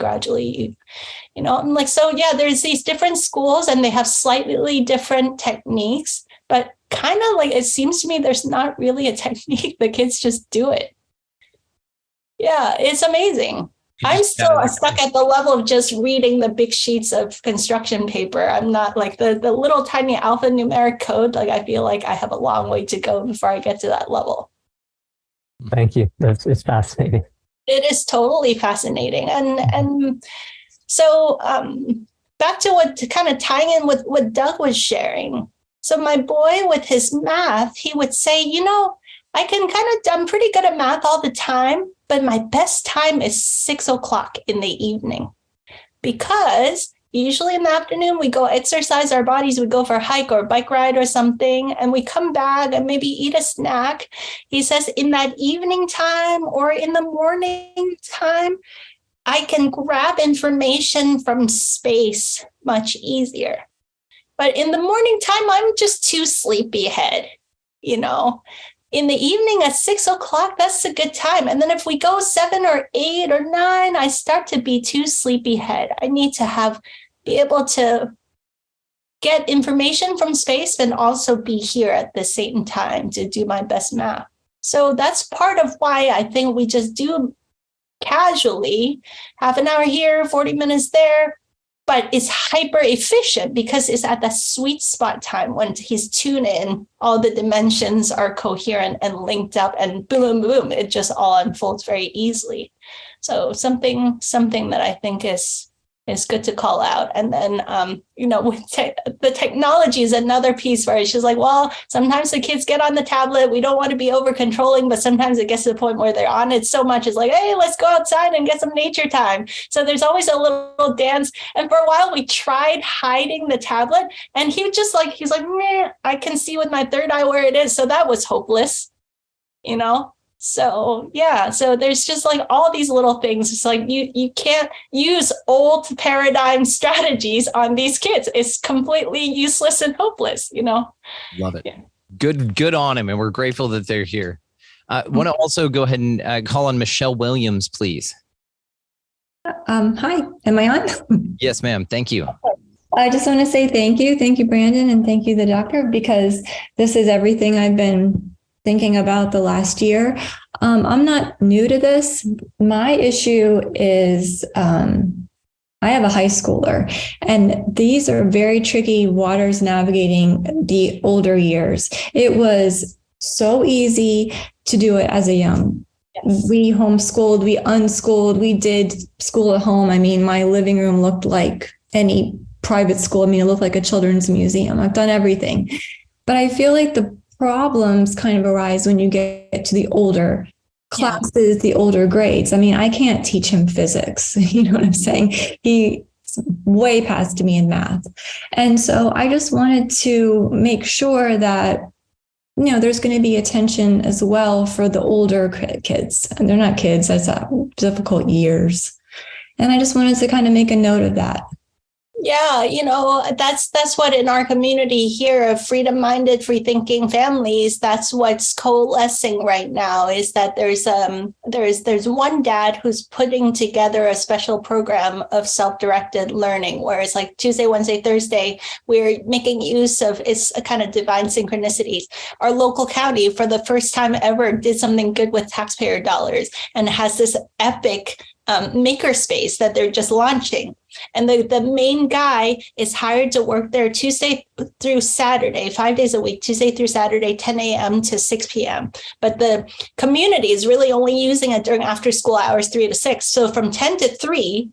I'm like, so yeah, there's these different schools and they have slightly different techniques, but kind of like, it seems to me there's not really a technique. The kids just do it. Yeah, it's amazing. I'm still stuck at the level of just reading the big sheets of construction paper. I'm not like the little tiny alphanumeric code. Like, I feel like I have a long way to go before I get to that level. Thank you. It's fascinating. It is totally fascinating. And so back to what, kind of tying in with what Doug was sharing. So my boy with his math, he would say, I'm pretty good at math all the time, but my best time is 6 o'clock in the evening, because usually in the afternoon we go exercise our bodies, we go for a hike or a bike ride or something, and we come back and maybe eat a snack. He says in that evening time or in the morning time, I can grab information from space much easier. But in the morning time, I'm just too sleepyhead, In the evening at 6 o'clock, that's a good time. And then if we go 7 or 8 or 9, I start to be too sleepyhead. I need to be able to get information from space and also be here at the same time to do my best math. So that's part of why I think we just do casually, half an hour here, 40 minutes there, but it's hyper efficient because it's at that sweet spot time when he's tuned in, all the dimensions are coherent and linked up, and boom, boom, it just all unfolds very easily. So something that I think is good to call out. And then, with the technology is another piece where she's like, well, sometimes the kids get on the tablet. We don't want to be over controlling, but sometimes it gets to the point where they're on it so much. It's like, hey, let's go outside and get some nature time. So there's always a little dance. And for a while we tried hiding the tablet, and he's like, meh, I can see with my third eye where it is. So that was hopeless, So yeah, so there's just like all these little things. It's like you can't use old paradigm strategies on these kids. It's completely useless and hopeless, Love it. Yeah. Good on him, and we're grateful that they're here. Want to also go ahead and call on Michelle Williams, please. Hi, am I on? Yes, ma'am. Thank you. I just want to say thank you, Brandon, and thank you, the doctor, because this is everything I've been thinking about the last year. I'm not new to this. My issue is I have a high schooler, and these are very tricky waters navigating the older years. It was so easy to do it as a young. Yes. We homeschooled, we unschooled, we did school at home. I mean, my living room looked like any private school. I mean, it looked like a children's museum. I've done everything. But I feel like the problems kind of arise when you get to the older classes, the older grades. I mean, I can't teach him physics. You know what I'm saying? He's way past me in math. And so I just wanted to make sure that, there's going to be attention as well for the older kids. And they're not kids, that's difficult years. And I just wanted to kind of make a note of that. Yeah, that's what in our community here of freedom-minded, free-thinking families, that's what's coalescing right now, is that there's one dad who's putting together a special program of self-directed learning, where it's like Tuesday, Wednesday, Thursday, we're making use of, it's a kind of divine synchronicities. Our local county, for the first time ever, did something good with taxpayer dollars and has this epic makerspace that they're just launching. And the main guy is hired to work there Tuesday through Saturday, 5 days a week, Tuesday through Saturday, 10 a.m. to 6 p.m. But the community is really only using it during after school hours, 3 to 6. So from 10 to 3,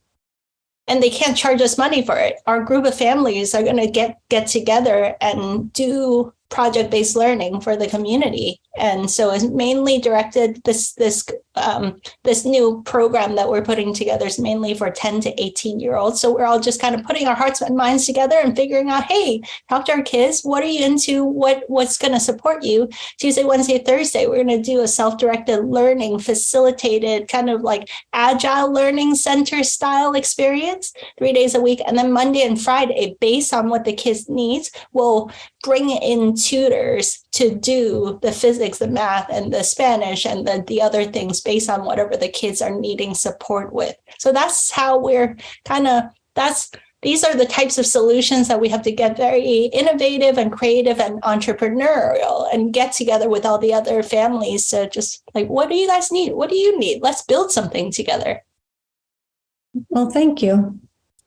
and they can't charge us money for it. Our group of families are going to get together and do project-based learning for the community. And so it's mainly directed, this new program that we're putting together is mainly for 10 to 18-year-olds. So we're all just kind of putting our hearts and minds together and figuring out, hey, talk to our kids. What are you into? What's going to support you? Tuesday, Wednesday, Thursday, we're going to do a self-directed learning, facilitated kind of like agile learning center style experience 3 days a week. And then Monday and Friday, based on what the kids needs, we'll bring in getting tutors to do the physics, the math, and the Spanish, and the other things based on whatever the kids are needing support with. So that's how we're these are the types of solutions that we have to get very innovative and creative and entrepreneurial and get together with all the other families to just like, what do you guys need? What do you need? Let's build something together. Well, thank you.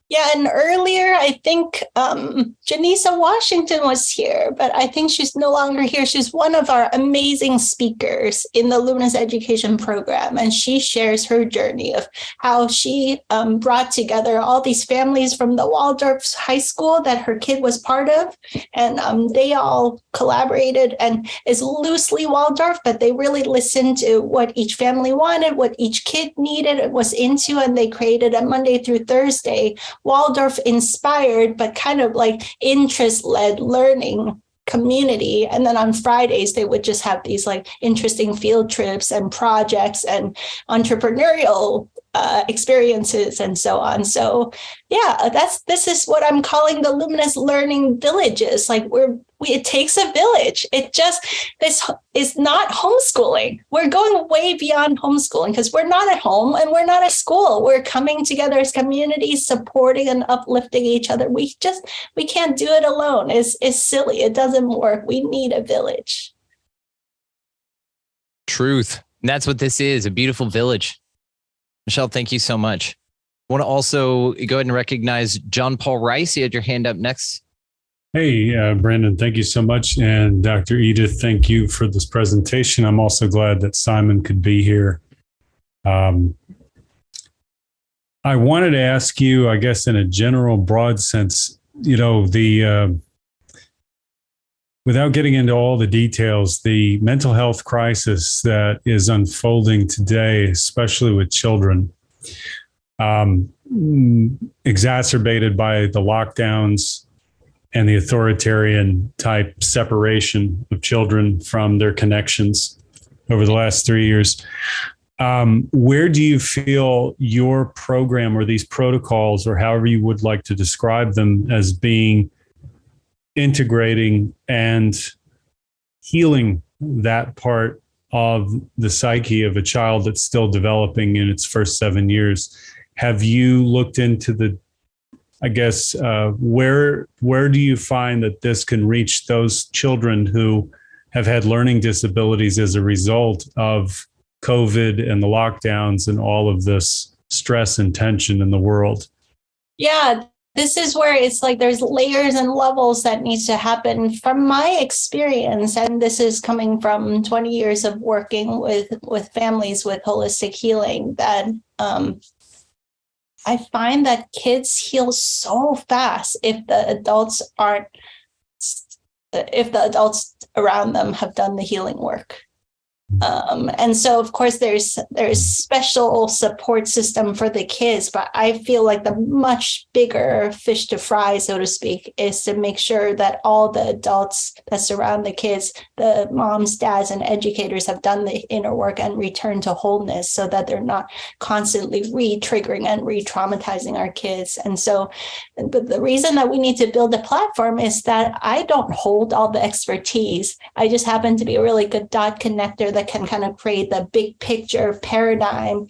Yeah, and earlier, I think Janisa Washington was here, but I think she's no longer here. She's one of our amazing speakers in the Luminous Education program, and she shares her journey of how she brought together all these families from the Waldorf High School that her kid was part of, and they all collaborated, and is loosely Waldorf, but they really listened to what each family wanted, what each kid needed and was into, and they created a Monday through Thursday Waldorf inspired, but kind of like interest-led learning community. And then on Fridays, they would just have these like interesting field trips and projects and entrepreneurial experiences and so on. So yeah, this is what I'm calling the Luminous Learning Villages. Like it takes a village. This is not homeschooling. We're going way beyond homeschooling because we're not at home and we're not at school. We're coming together as communities, supporting and uplifting each other. We can't do it alone. It's silly. It doesn't work. We need a village. Truth. And that's what this is, a beautiful village. Michelle, thank you so much. I want to also go ahead and recognize John Paul Rice. You had your hand up next. Hey, Brandon, thank you so much. And Dr. Edith, thank you for this presentation. I'm also glad that Simon could be here. I wanted to ask you, I guess, in a general, broad sense, without getting into all the details, the mental health crisis that is unfolding today, especially with children, exacerbated by the lockdowns and the authoritarian type separation of children from their connections over the last 3 years. Where do you feel your program or these protocols, or however you would like to describe them, as being integrating and healing that part of the psyche of a child that's still developing in its first 7 years? Have you looked into where do you find that this can reach those children who have had learning disabilities as a result of COVID and the lockdowns and all of this stress and tension in the world? Yeah. This is where it's like there's layers and levels that needs to happen. From my experience, and this is coming from 20 years of working with families with holistic healing, that I find that kids heal so fast if the adults around them have done the healing work. And so, of course, there's special support system for the kids, but I feel like the much bigger fish to fry, so to speak, is to make sure that all the adults that surround the kids, the moms, dads, and educators, have done the inner work and returned to wholeness, so that they're not constantly re-triggering and re-traumatizing our kids. And so the reason that we need to build a platform is that I don't hold all the expertise. I just happen to be a really good dot connector that can kind of create the big picture paradigm.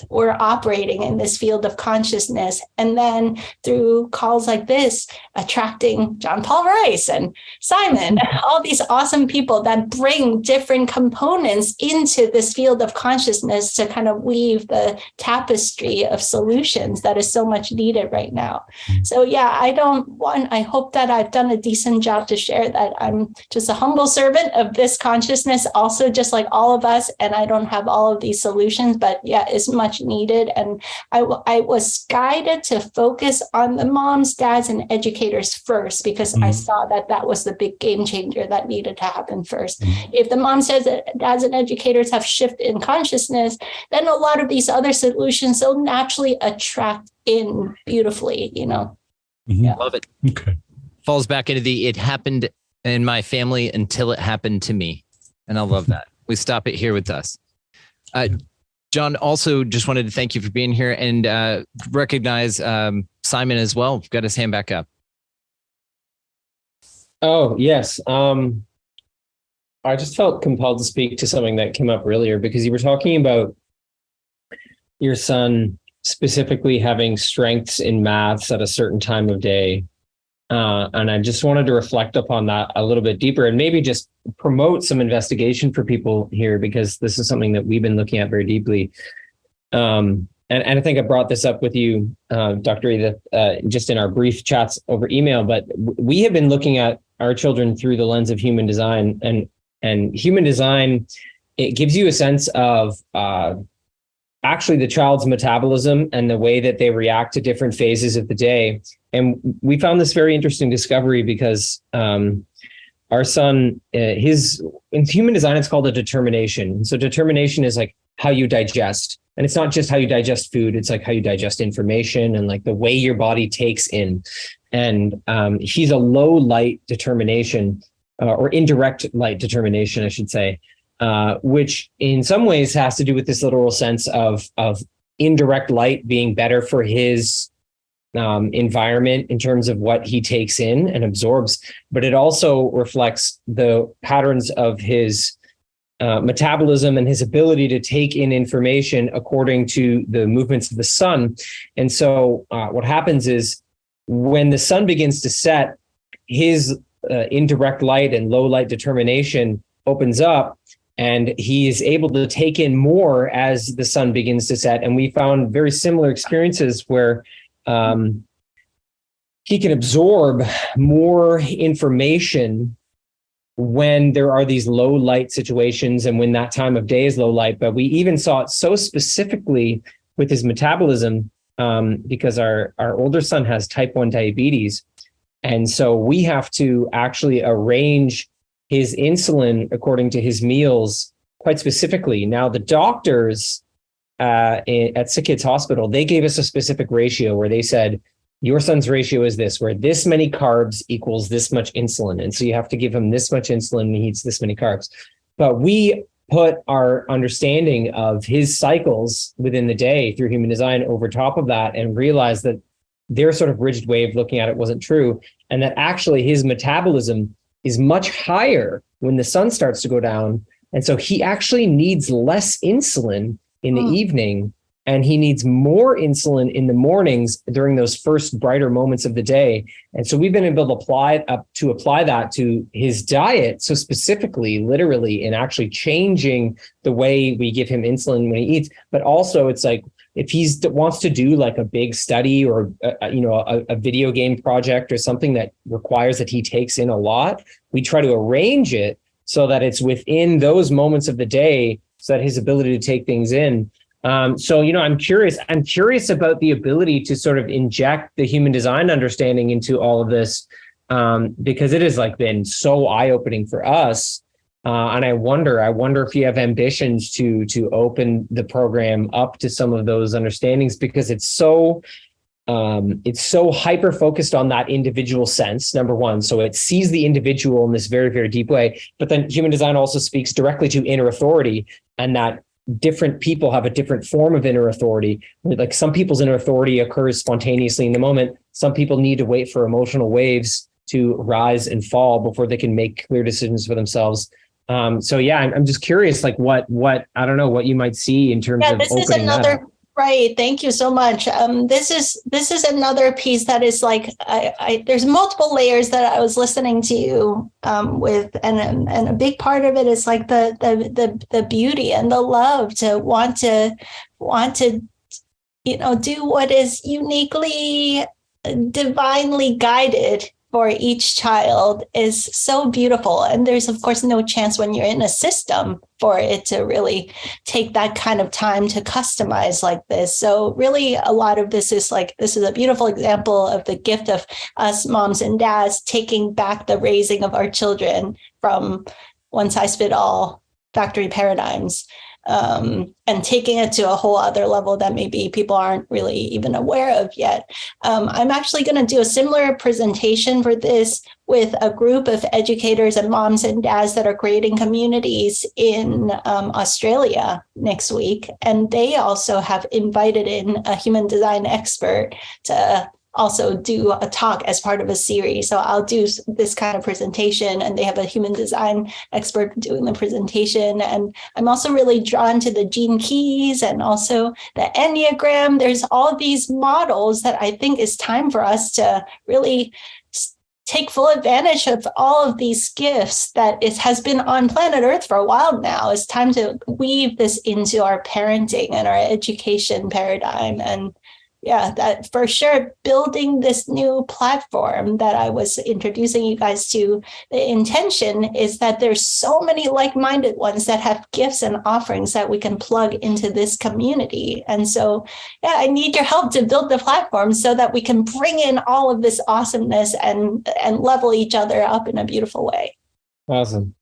We're operating in this field of consciousness. And then through calls like this, attracting John Paul Rice and Simon, all these awesome people that bring different components into this field of consciousness to kind of weave the tapestry of solutions that is so much needed right now. So yeah, I hope that I've done a decent job to share that I'm just a humble servant of this consciousness, also just like all of us. And I don't have all of these solutions, but yeah, is much needed. And I was guided to focus on the moms, dads, and educators first, because I saw that was the big game changer that needed to happen first. If the moms, dads, and educators have shifted in consciousness, then a lot of these other solutions will naturally attract in beautifully, Yeah. Love it. Okay. Falls back into it happened in my family until it happened to me. And I love that. We stop it here with us. John, also just wanted to thank you for being here and recognize Simon as well. Got his hand back up. Oh, yes. I just felt compelled to speak to something that came up earlier because you were talking about your son specifically having strengths in maths at a certain time of day. And I just wanted to reflect upon that a little bit deeper and maybe just promote some investigation for people here, because this is something that we've been looking at very deeply. And I think I brought this up with you, Dr. Edith, just in our brief chats over email, but we have been looking at our children through the lens of human design, and human design, it gives you a sense of actually the child's metabolism and the way that they react to different phases of the day. And we found this very interesting discovery because our son, in human design, it's called a determination. So determination is like how you digest. And it's not just how you digest food, it's like how you digest information and like the way your body takes in. And he's a low light determination, or indirect light determination, I should say, which in some ways has to do with this literal sense of indirect light being better for his environment in terms of what he takes in and absorbs. But it also reflects the patterns of his metabolism and his ability to take in information according to the movements of the sun. And so what happens is when the sun begins to set, his indirect light and low light determination opens up, and he is able to take in more as the sun begins to set. And we found very similar experiences where he can absorb more information when there are these low light situations and when that time of day is low light. But we even saw it so specifically with his metabolism because our older son has type 1 diabetes. And so we have to actually arrange his insulin according to his meals quite specifically. Now, the doctors at Sick Kids Hospital, they gave us a specific ratio where they said, your son's ratio is this, where this many carbs equals this much insulin. And so you have to give him this much insulin and he eats this many carbs. But we put our understanding of his cycles within the day through human design over top of that and realized that their sort of rigid way of looking at it wasn't true. And that actually his metabolism is much higher when the sun starts to go down. And so he actually needs less insulin in the evening, and he needs more insulin in the mornings during those first brighter moments of the day. And so we've been able to apply that to his diet. So specifically, literally, in actually changing the way we give him insulin when he eats. But also it's like, if he wants to do like a big study or a video game project or something that requires that he takes in a lot, we try to arrange it so that it's within those moments of the day, so that his ability to take things in. So I'm curious about the ability to sort of inject the human design understanding into all of this, because it has like been so eye-opening for us. And I wonder if you have ambitions to open the program up to some of those understandings, because it's so hyper focused on that individual sense, number one. So it sees the individual in this very, very deep way. But then human design also speaks directly to inner authority, and that different people have a different form of inner authority. Like some people's inner authority occurs spontaneously in the moment. Some people need to wait for emotional waves to rise and fall before they can make clear decisions for themselves. So yeah, I'm just curious, like what I don't know what you might see in terms of opening that up. Right. Thank you so much. This is another piece that is like, there's multiple layers that I was listening to you with, and a big part of it is like the beauty and the love to want to do what is uniquely divinely guided for each child is so beautiful. And there's, of course, no chance when you're in a system for it to really take that kind of time to customize like this. So really, a lot of this is a beautiful example of the gift of us moms and dads taking back the raising of our children from one size fit all factory paradigms. And taking it to a whole other level that maybe people aren't really even aware of yet. I'm actually going to do a similar presentation for this with a group of educators and moms and dads that are creating communities in Australia next week. And they also have invited in a human design expert to also do a talk as part of a series. So I'll do this kind of presentation, and they have a human design expert doing the presentation. And I'm also really drawn to the gene keys and also the Enneagram. There's all these models that I think it's time for us to really take full advantage of all of these gifts that it has been on planet Earth for a while now. It's time to weave this into our parenting and our education paradigm. And yeah, that for sure, building this new platform that I was introducing you guys to, the intention is that there's so many like-minded ones that have gifts and offerings that we can plug into this community. And so, yeah, I need your help to build the platform so that we can bring in all of this awesomeness and level each other up in a beautiful way. Awesome.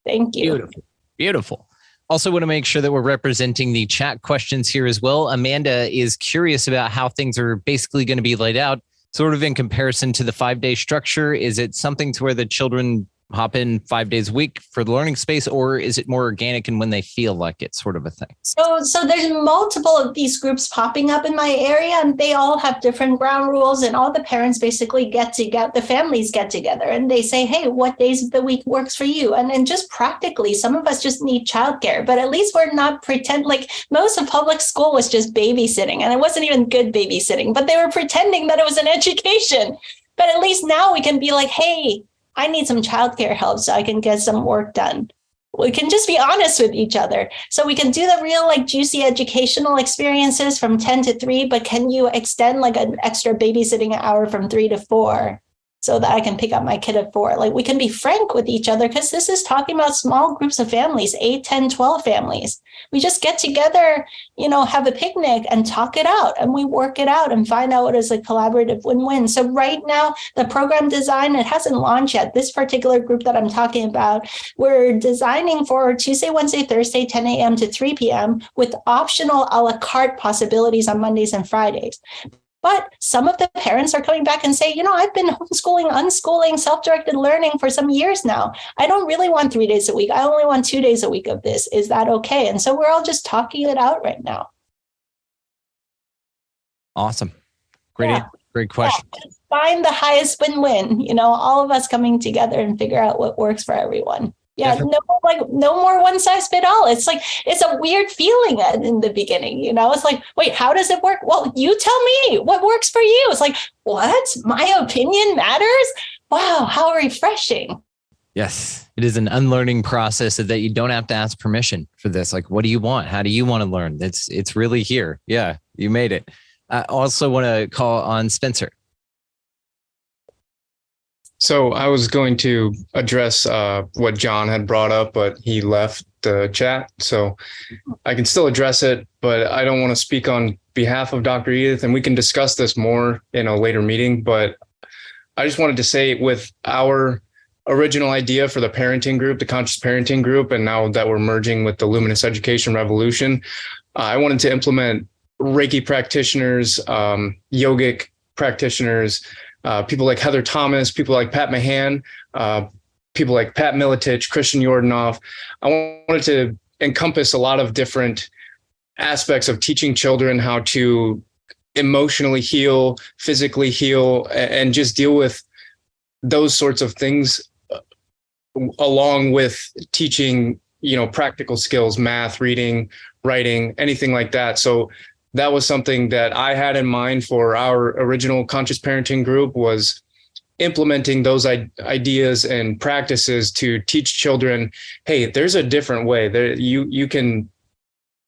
Thank you. Beautiful. Beautiful. Also want to make sure that we're representing the chat questions here as well. Amanda is curious about how things are basically going to be laid out, sort of in comparison to the 5-day structure. Is it something to where the children hop in 5 days a week for the learning space, or is it more organic and when they feel like it, sort of a thing? So there's multiple of these groups popping up in my area, and they all have different ground rules, and all the parents basically get together, the families get together, and they say, hey, what days of the week works for you? And just practically, some of us just need childcare, but at least we're not pretend like most of public school was just babysitting, and it wasn't even good babysitting, but they were pretending that it was an education. But at least now we can be like, hey, I need some childcare help so I can get some work done. We can just be honest with each other. So we can do the real like juicy educational experiences from 10 to 3, but can you extend like an extra babysitting hour from 3 to 4 so that I can pick up my kid at 4? Like we can be frank with each other, because this is talking about small groups of families, 8, 10, 12 families. We just get together, have a picnic and talk it out, and we work it out and find out what is a collaborative win-win. So right now, the program design, it hasn't launched yet. This particular group that I'm talking about, we're designing for Tuesday, Wednesday, Thursday, 10 a.m. to 3 p.m. with optional a la carte possibilities on Mondays and Fridays. But some of the parents are coming back and say, I've been homeschooling, unschooling, self-directed learning for some years now. I don't really want 3 days a week. I only want 2 days a week of this. Is that okay? And so we're all just talking it out right now. Awesome. Great question. Yeah, find the highest win-win, all of us coming together and figure out what works for everyone. Yeah, no more one size fit all. It's like, it's a weird feeling in the beginning, It's like, wait, how does it work? Well, you tell me what works for you. It's like, what? My opinion matters? Wow, how refreshing. Yes, it is an unlearning process so that you don't have to ask permission for this. Like, what do you want? How do you want to learn? It's really here. Yeah, you made it. I also want to call on Spencer. So I was going to address what John had brought up, but he left the chat. So I can still address it, but I don't want to speak on behalf of Dr. Edith, and we can discuss this more in a later meeting. But I just wanted to say, with our original idea for the parenting group, the conscious parenting group, and now that we're merging with the Luminous Education Revolution, I wanted to implement Reiki practitioners, yogic practitioners, people like Heather Thomas, people like Pat Mahan, people like Pat Miletich, Christian Yordanov. I wanted to encompass a lot of different aspects of teaching children how to emotionally heal, physically heal, and just deal with those sorts of things, along with teaching, practical skills, math, reading, writing, anything like that. So that was something that I had in mind for our original conscious parenting group, was implementing those ideas and practices to teach children, hey, there's a different way. You can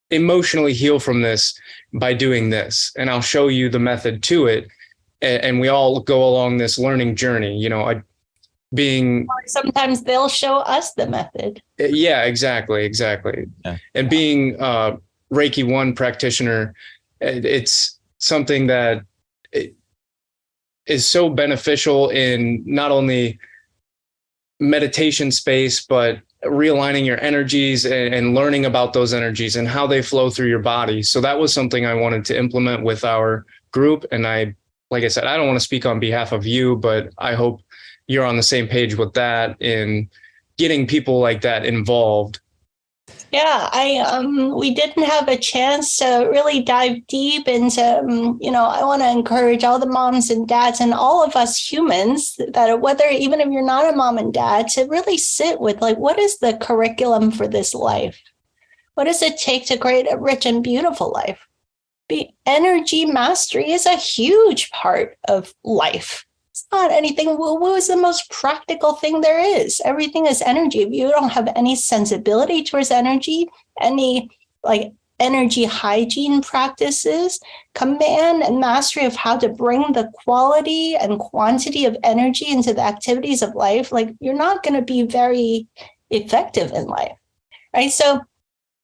emotionally heal from this by doing this, and I'll show you the method to it. And we all go along this learning journey, sometimes they'll show us the method. Yeah, exactly. Yeah. And being a Reiki 1 practitioner, it's something that is so beneficial in not only meditation space, but realigning your energies and learning about those energies and how they flow through your body. So that was something I wanted to implement with our group. And like I said, I don't want to speak on behalf of you, but I hope you're on the same page with that in getting people like that involved. Yeah, we didn't have a chance to really dive deep into, I want to encourage all the moms and dads and all of us humans that whether even if you're not a mom and dad, to really sit with like, what is the curriculum for this life? What does it take to create a rich and beautiful life? Energy mastery is a huge part of life. It's not anything woo-woo. Is the most practical thing there is. Everything is energy. If you don't have any sensibility towards energy, any like energy hygiene practices, command and mastery of how to bring the quality and quantity of energy into the activities of life, like you're not going to be very effective in life, right? So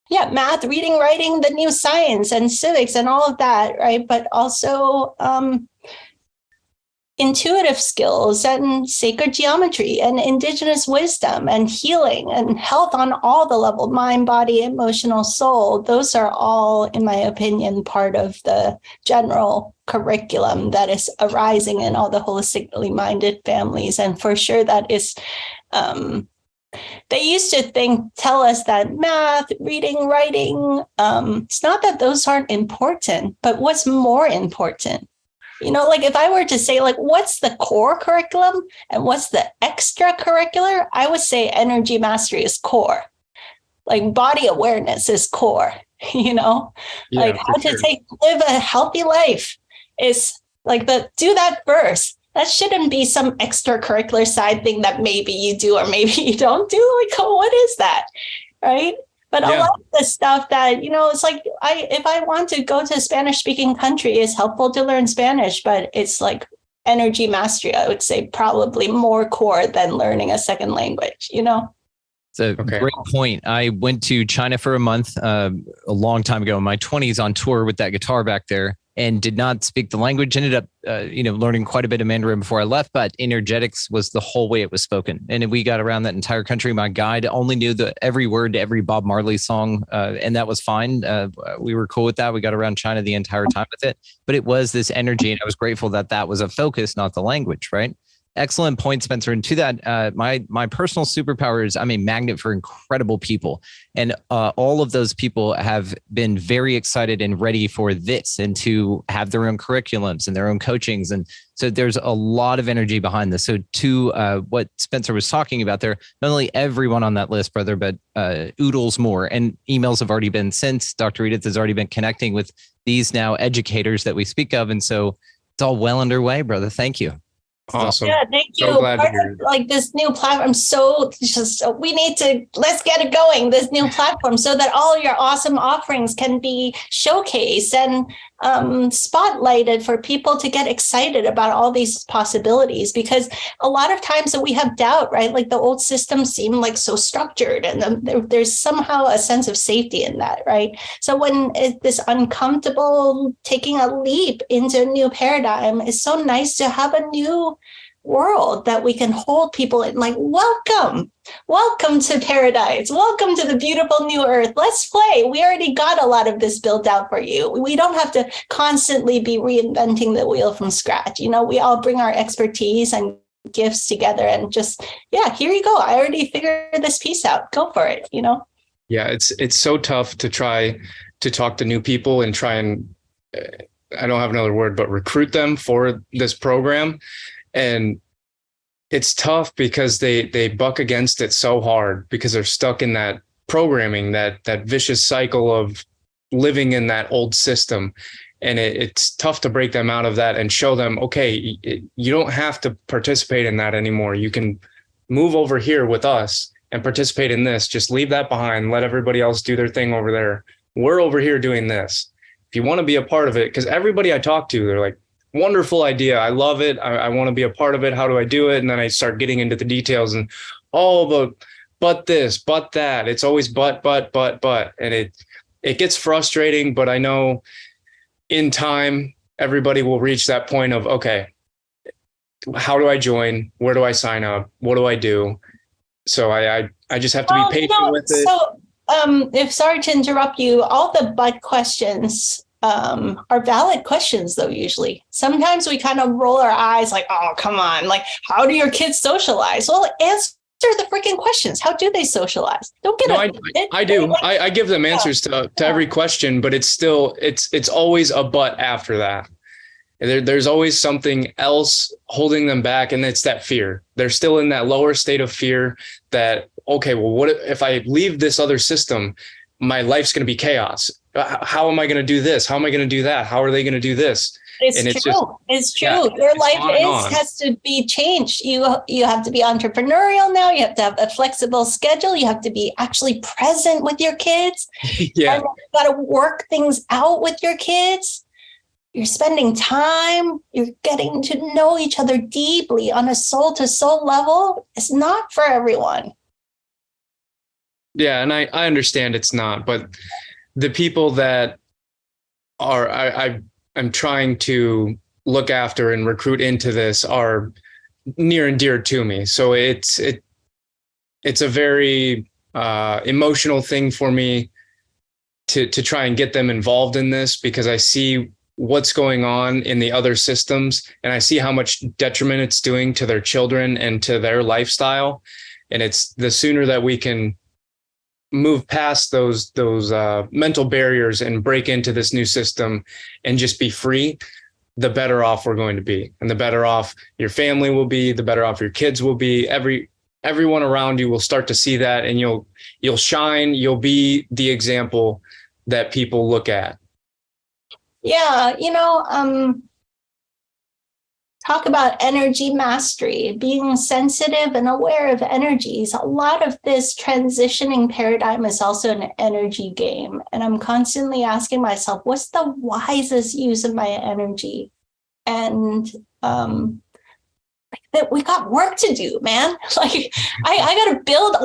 yeah, math, reading, writing, the new science and civics and all of that, right? But also intuitive skills and sacred geometry and indigenous wisdom and healing and health on all the level, mind, body, emotional, soul. Those are all, in my opinion, part of the general curriculum that is arising in all the holistically minded families. And for sure that is, they used to tell us that math, reading, writing, it's not that those aren't important, but what's more important? Like if I were to say, like, what's the core curriculum and what's the extracurricular? I would say energy mastery is core. Like body awareness is core, like how to live a healthy life is like do that first. That shouldn't be some extracurricular side thing that maybe you do or maybe you don't do. Like, oh, what is that? Right. But a lot of the stuff that, it's like if I want to go to a Spanish speaking country, it's helpful to learn Spanish, but it's like energy mastery, I would say probably more core than learning a second language, It's a great point. I went to China for a month a long time ago in my 20s on tour with that guitar back there and did not speak the language. Ended up, learning quite a bit of Mandarin before I left, but energetics was the whole way it was spoken. And we got around that entire country. My guide only knew every word to every Bob Marley song, and that was fine. We were cool with that. We got around China the entire time with it, but it was this energy, and I was grateful that was a focus, not the language, right? Excellent point, Spencer. And to that, my personal superpower is I'm a magnet for incredible people. And all of those people have been very excited and ready for this and to have their own curriculums and their own coachings. And so there's a lot of energy behind this. So to what Spencer was talking about there, not only everyone on that list, brother, but oodles more. And emails have already been sent. Dr. Edith has already been connecting with these now educators that we speak of. And so it's all well underway, brother. Thank you. Awesome. Yeah, thank you. So glad to hear it. Like this new platform, let's get it going, this new platform, so that all your awesome offerings can be showcased and spotlighted for people to get excited about all these possibilities. Because a lot of times that we have doubt, right? Like the old systems seem like so structured, and there's somehow a sense of safety in that, right? So when this uncomfortable taking a leap into a new paradigm, it's so nice to have a new world that we can hold people in, like, welcome to paradise, welcome to the beautiful new earth, let's play. We already got a lot of this built out for you. We don't have to constantly be reinventing the wheel from scratch. We all bring our expertise and gifts together and just, here you go, I already figured this piece out, go for it. Yeah, it's so tough to try to talk to new people and try and I don't have another word, but recruit them for this program. And it's tough because they buck against it so hard because they're stuck in that programming, that vicious cycle of living in that old system. And it's tough to break them out of that and show them, okay, you don't have to participate in that anymore. You can move over here with us and participate in this. Just leave that behind. Let everybody else do their thing over there. We're over here doing this. If you want to be a part of it, because everybody I talk to, they're like, wonderful idea. I love it. I want to be a part of it. How do I do it? And then I start getting into the details and but this, but that. It's always but. And it gets frustrating, but I know in time, everybody will reach that point of, okay, how do I join? Where do I sign up? What do I do? So I just have to be patient with it. So sorry to interrupt you, all the but questions are valid questions, though. Usually, sometimes we kind of roll our eyes like, oh, come on, like, how do your kids socialize? Well, answer the freaking questions. How do they socialize? Don't get I do. I give them answers to every question, but it's still, it's always a but after that. There's always something else holding them back. And it's that fear. They're still in that lower state of fear that, okay, well, what if I leave this other system? My life's going to be chaos. How am I going to do this? How am I going to do that? How are they going to do this? It's true. It's true. Yeah, your life has to be changed. You have to be entrepreneurial now. You have to have a flexible schedule. You have to be actually present with your kids. Yeah. And you got to work things out with your kids. You're spending time. You're getting to know each other deeply on a soul to soul level. It's not for everyone. Yeah. And I understand it's not, but the people that are, I'm trying to look after and recruit into this are near and dear to me. So it's a very emotional thing for me to try and get them involved in this, because I see what's going on in the other systems and I see how much detriment it's doing to their children and to their lifestyle. And it's the sooner that we can move past those mental barriers and break into this new system and just be free, the better off we're going to be. And the better off your family will be, the better off your kids will be. Everyone around you will start to see that, and you'll shine. You'll be the example that people look at. Yeah, talk about energy mastery, being sensitive and aware of energies. A lot of this transitioning paradigm is also an energy game. And I'm constantly asking myself, what's the wisest use of my energy? And that we got work to do, man. Like I got to build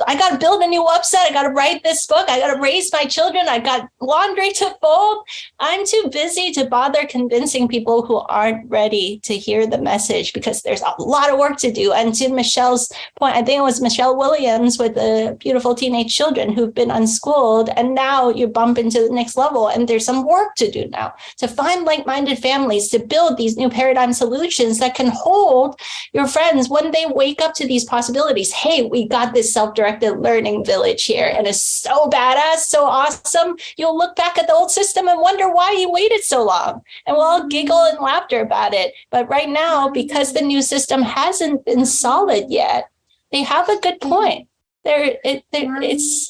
I got to build a new website. I got to write this book. I got to raise my children. I got laundry to fold. I'm too busy to bother convincing people who aren't ready to hear the message, because there's a lot of work to do. And to Michelle's point, I think it was Michelle Williams with the beautiful teenage children who've been unschooled. And now you bump into the next level. And there's some work to do now to find like-minded families, to build these new paradigm solutions that can hold your friends when they wake up to these possibilities. Hey, we got this self-directed learning village here, and it's so badass, so awesome. You'll look back at the old system and wonder why you waited so long, and we'll all giggle and laughter about it. But right now, because the new system hasn't been solid yet, they have a good point. It's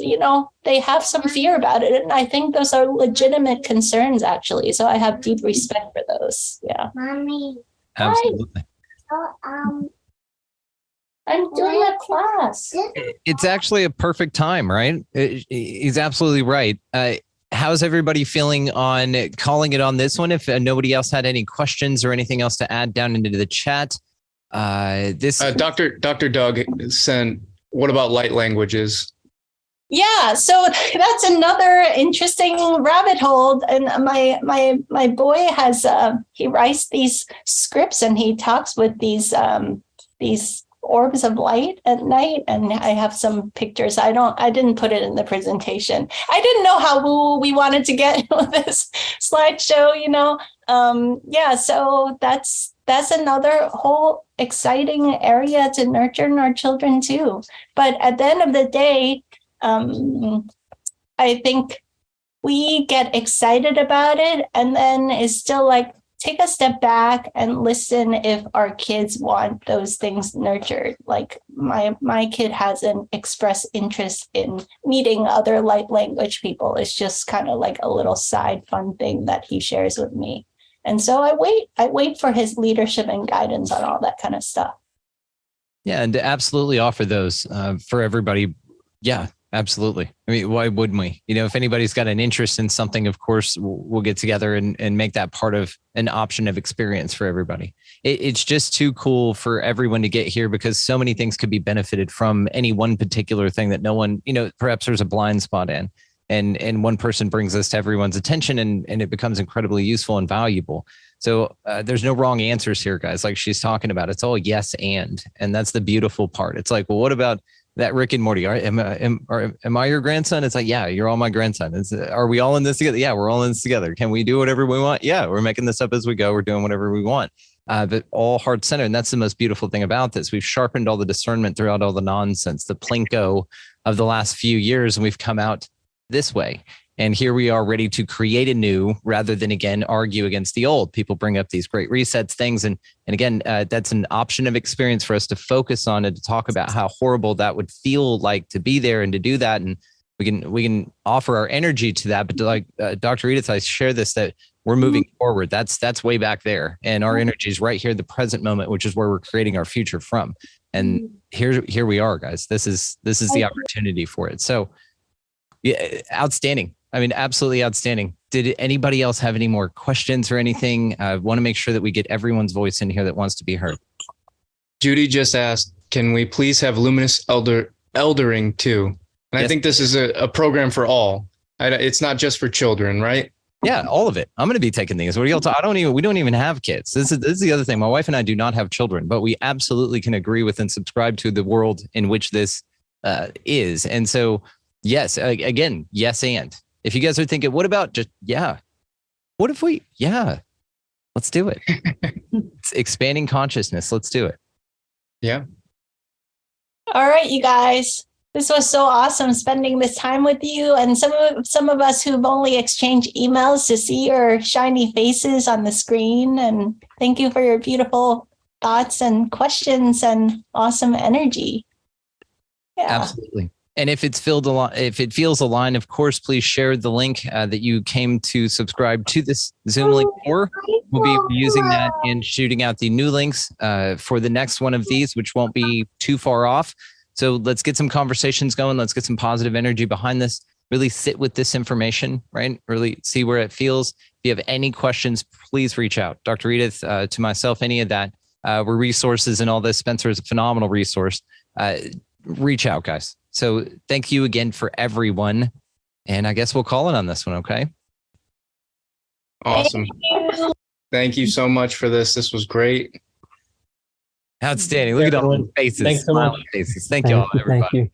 they have some fear about it, and I think those are legitimate concerns, actually. So I have deep respect for those. Yeah, Mommy. Absolutely. So, I'm doing a class. It's actually a perfect time, right? He's absolutely right. How's everybody feeling on calling it on this one? If nobody else had any questions or anything else to add down into the chat, Dr. Doug sent, what about light languages? Yeah, so that's another interesting rabbit hole. And my boy has he writes these scripts, and he talks with these orbs of light at night. And I have some pictures. I didn't put it in the presentation. I didn't know how we wanted to get with this slideshow. Yeah. So that's another whole exciting area to nurture in our children too. But at the end of the day, I think we get excited about it, and then it's still like, take a step back and listen if our kids want those things nurtured. Like my kid has an express interest in meeting other light language people. It's just kind of like a little side fun thing that he shares with me. And so I wait for his leadership and guidance on all that kind of stuff. Yeah, and to absolutely offer those for everybody. Yeah, absolutely. I mean, why wouldn't we? If anybody's got an interest in something, of course, we'll get together and make that part of an option of experience for everybody. It's just too cool for everyone to get here, because so many things could be benefited from any one particular thing that no one, perhaps there's a blind spot in. And one person brings this to everyone's attention, and it becomes incredibly useful and valuable. So there's no wrong answers here, guys. Like she's talking about, it's all yes and that's the beautiful part. It's like, well, what about that Rick and Morty? Am I your grandson? It's like, yeah, you're all my grandson. Are we all in this together? Yeah, we're all in this together. Can we do whatever we want? Yeah, we're making this up as we go. We're doing whatever we want. but all heart centered. And that's the most beautiful thing about this. We've sharpened all the discernment throughout all the nonsense, the plinko of the last few years, and we've come out this way. And here we are ready to create a new rather than, again, argue against the old. People bring up these great resets things. And again, that's an option of experience for us to focus on and to talk about how horrible that would feel like to be there and to do that. And we can offer our energy to that. But like Dr. Edith, I share this, that we're moving forward. That's way back there. And our energy is right here, the present moment, which is where we're creating our future from. And here we are, guys. This is the opportunity for it. So yeah, outstanding. I mean, absolutely outstanding. Did anybody else have any more questions or anything? I want to make sure that we get everyone's voice in here that wants to be heard. Judy just asked, can we please have Luminous Eldering too? And yes. I think this is a program for all. It's not just for children, right? Yeah, all of it. I'm going to be taking things. What are y'all we don't even have kids. This is the other thing. My wife and I do not have children, but we absolutely can agree with and subscribe to the world in which this is. And so, yes, again, yes. And if you guys are thinking, what about just, what if we, let's do it. It's expanding consciousness. Let's do it. Yeah. All right, you guys. This was so awesome spending this time with you. And some of us who've only exchanged emails to see your shiny faces on the screen. And thank you for your beautiful thoughts and questions and awesome energy. Yeah. Absolutely. And if it feels aligned, of course, please share the link that you came to subscribe to this Zoom link for. We'll be using that and shooting out the new links for the next one of these, which won't be too far off. So let's get some conversations going. Let's get some positive energy behind this. Really sit with this information, right? Really see where it feels. If you have any questions, please reach out. Dr. Edith, to myself, any of that. We're resources and all this. Spencer is a phenomenal resource. Reach out, guys. So thank you again for everyone. And I guess we'll call it on this one, okay? Awesome. Thank you so much for this. This was great. Outstanding. Look at all the faces. Thanks so much. Faces. Thank you all, everybody. Thank you.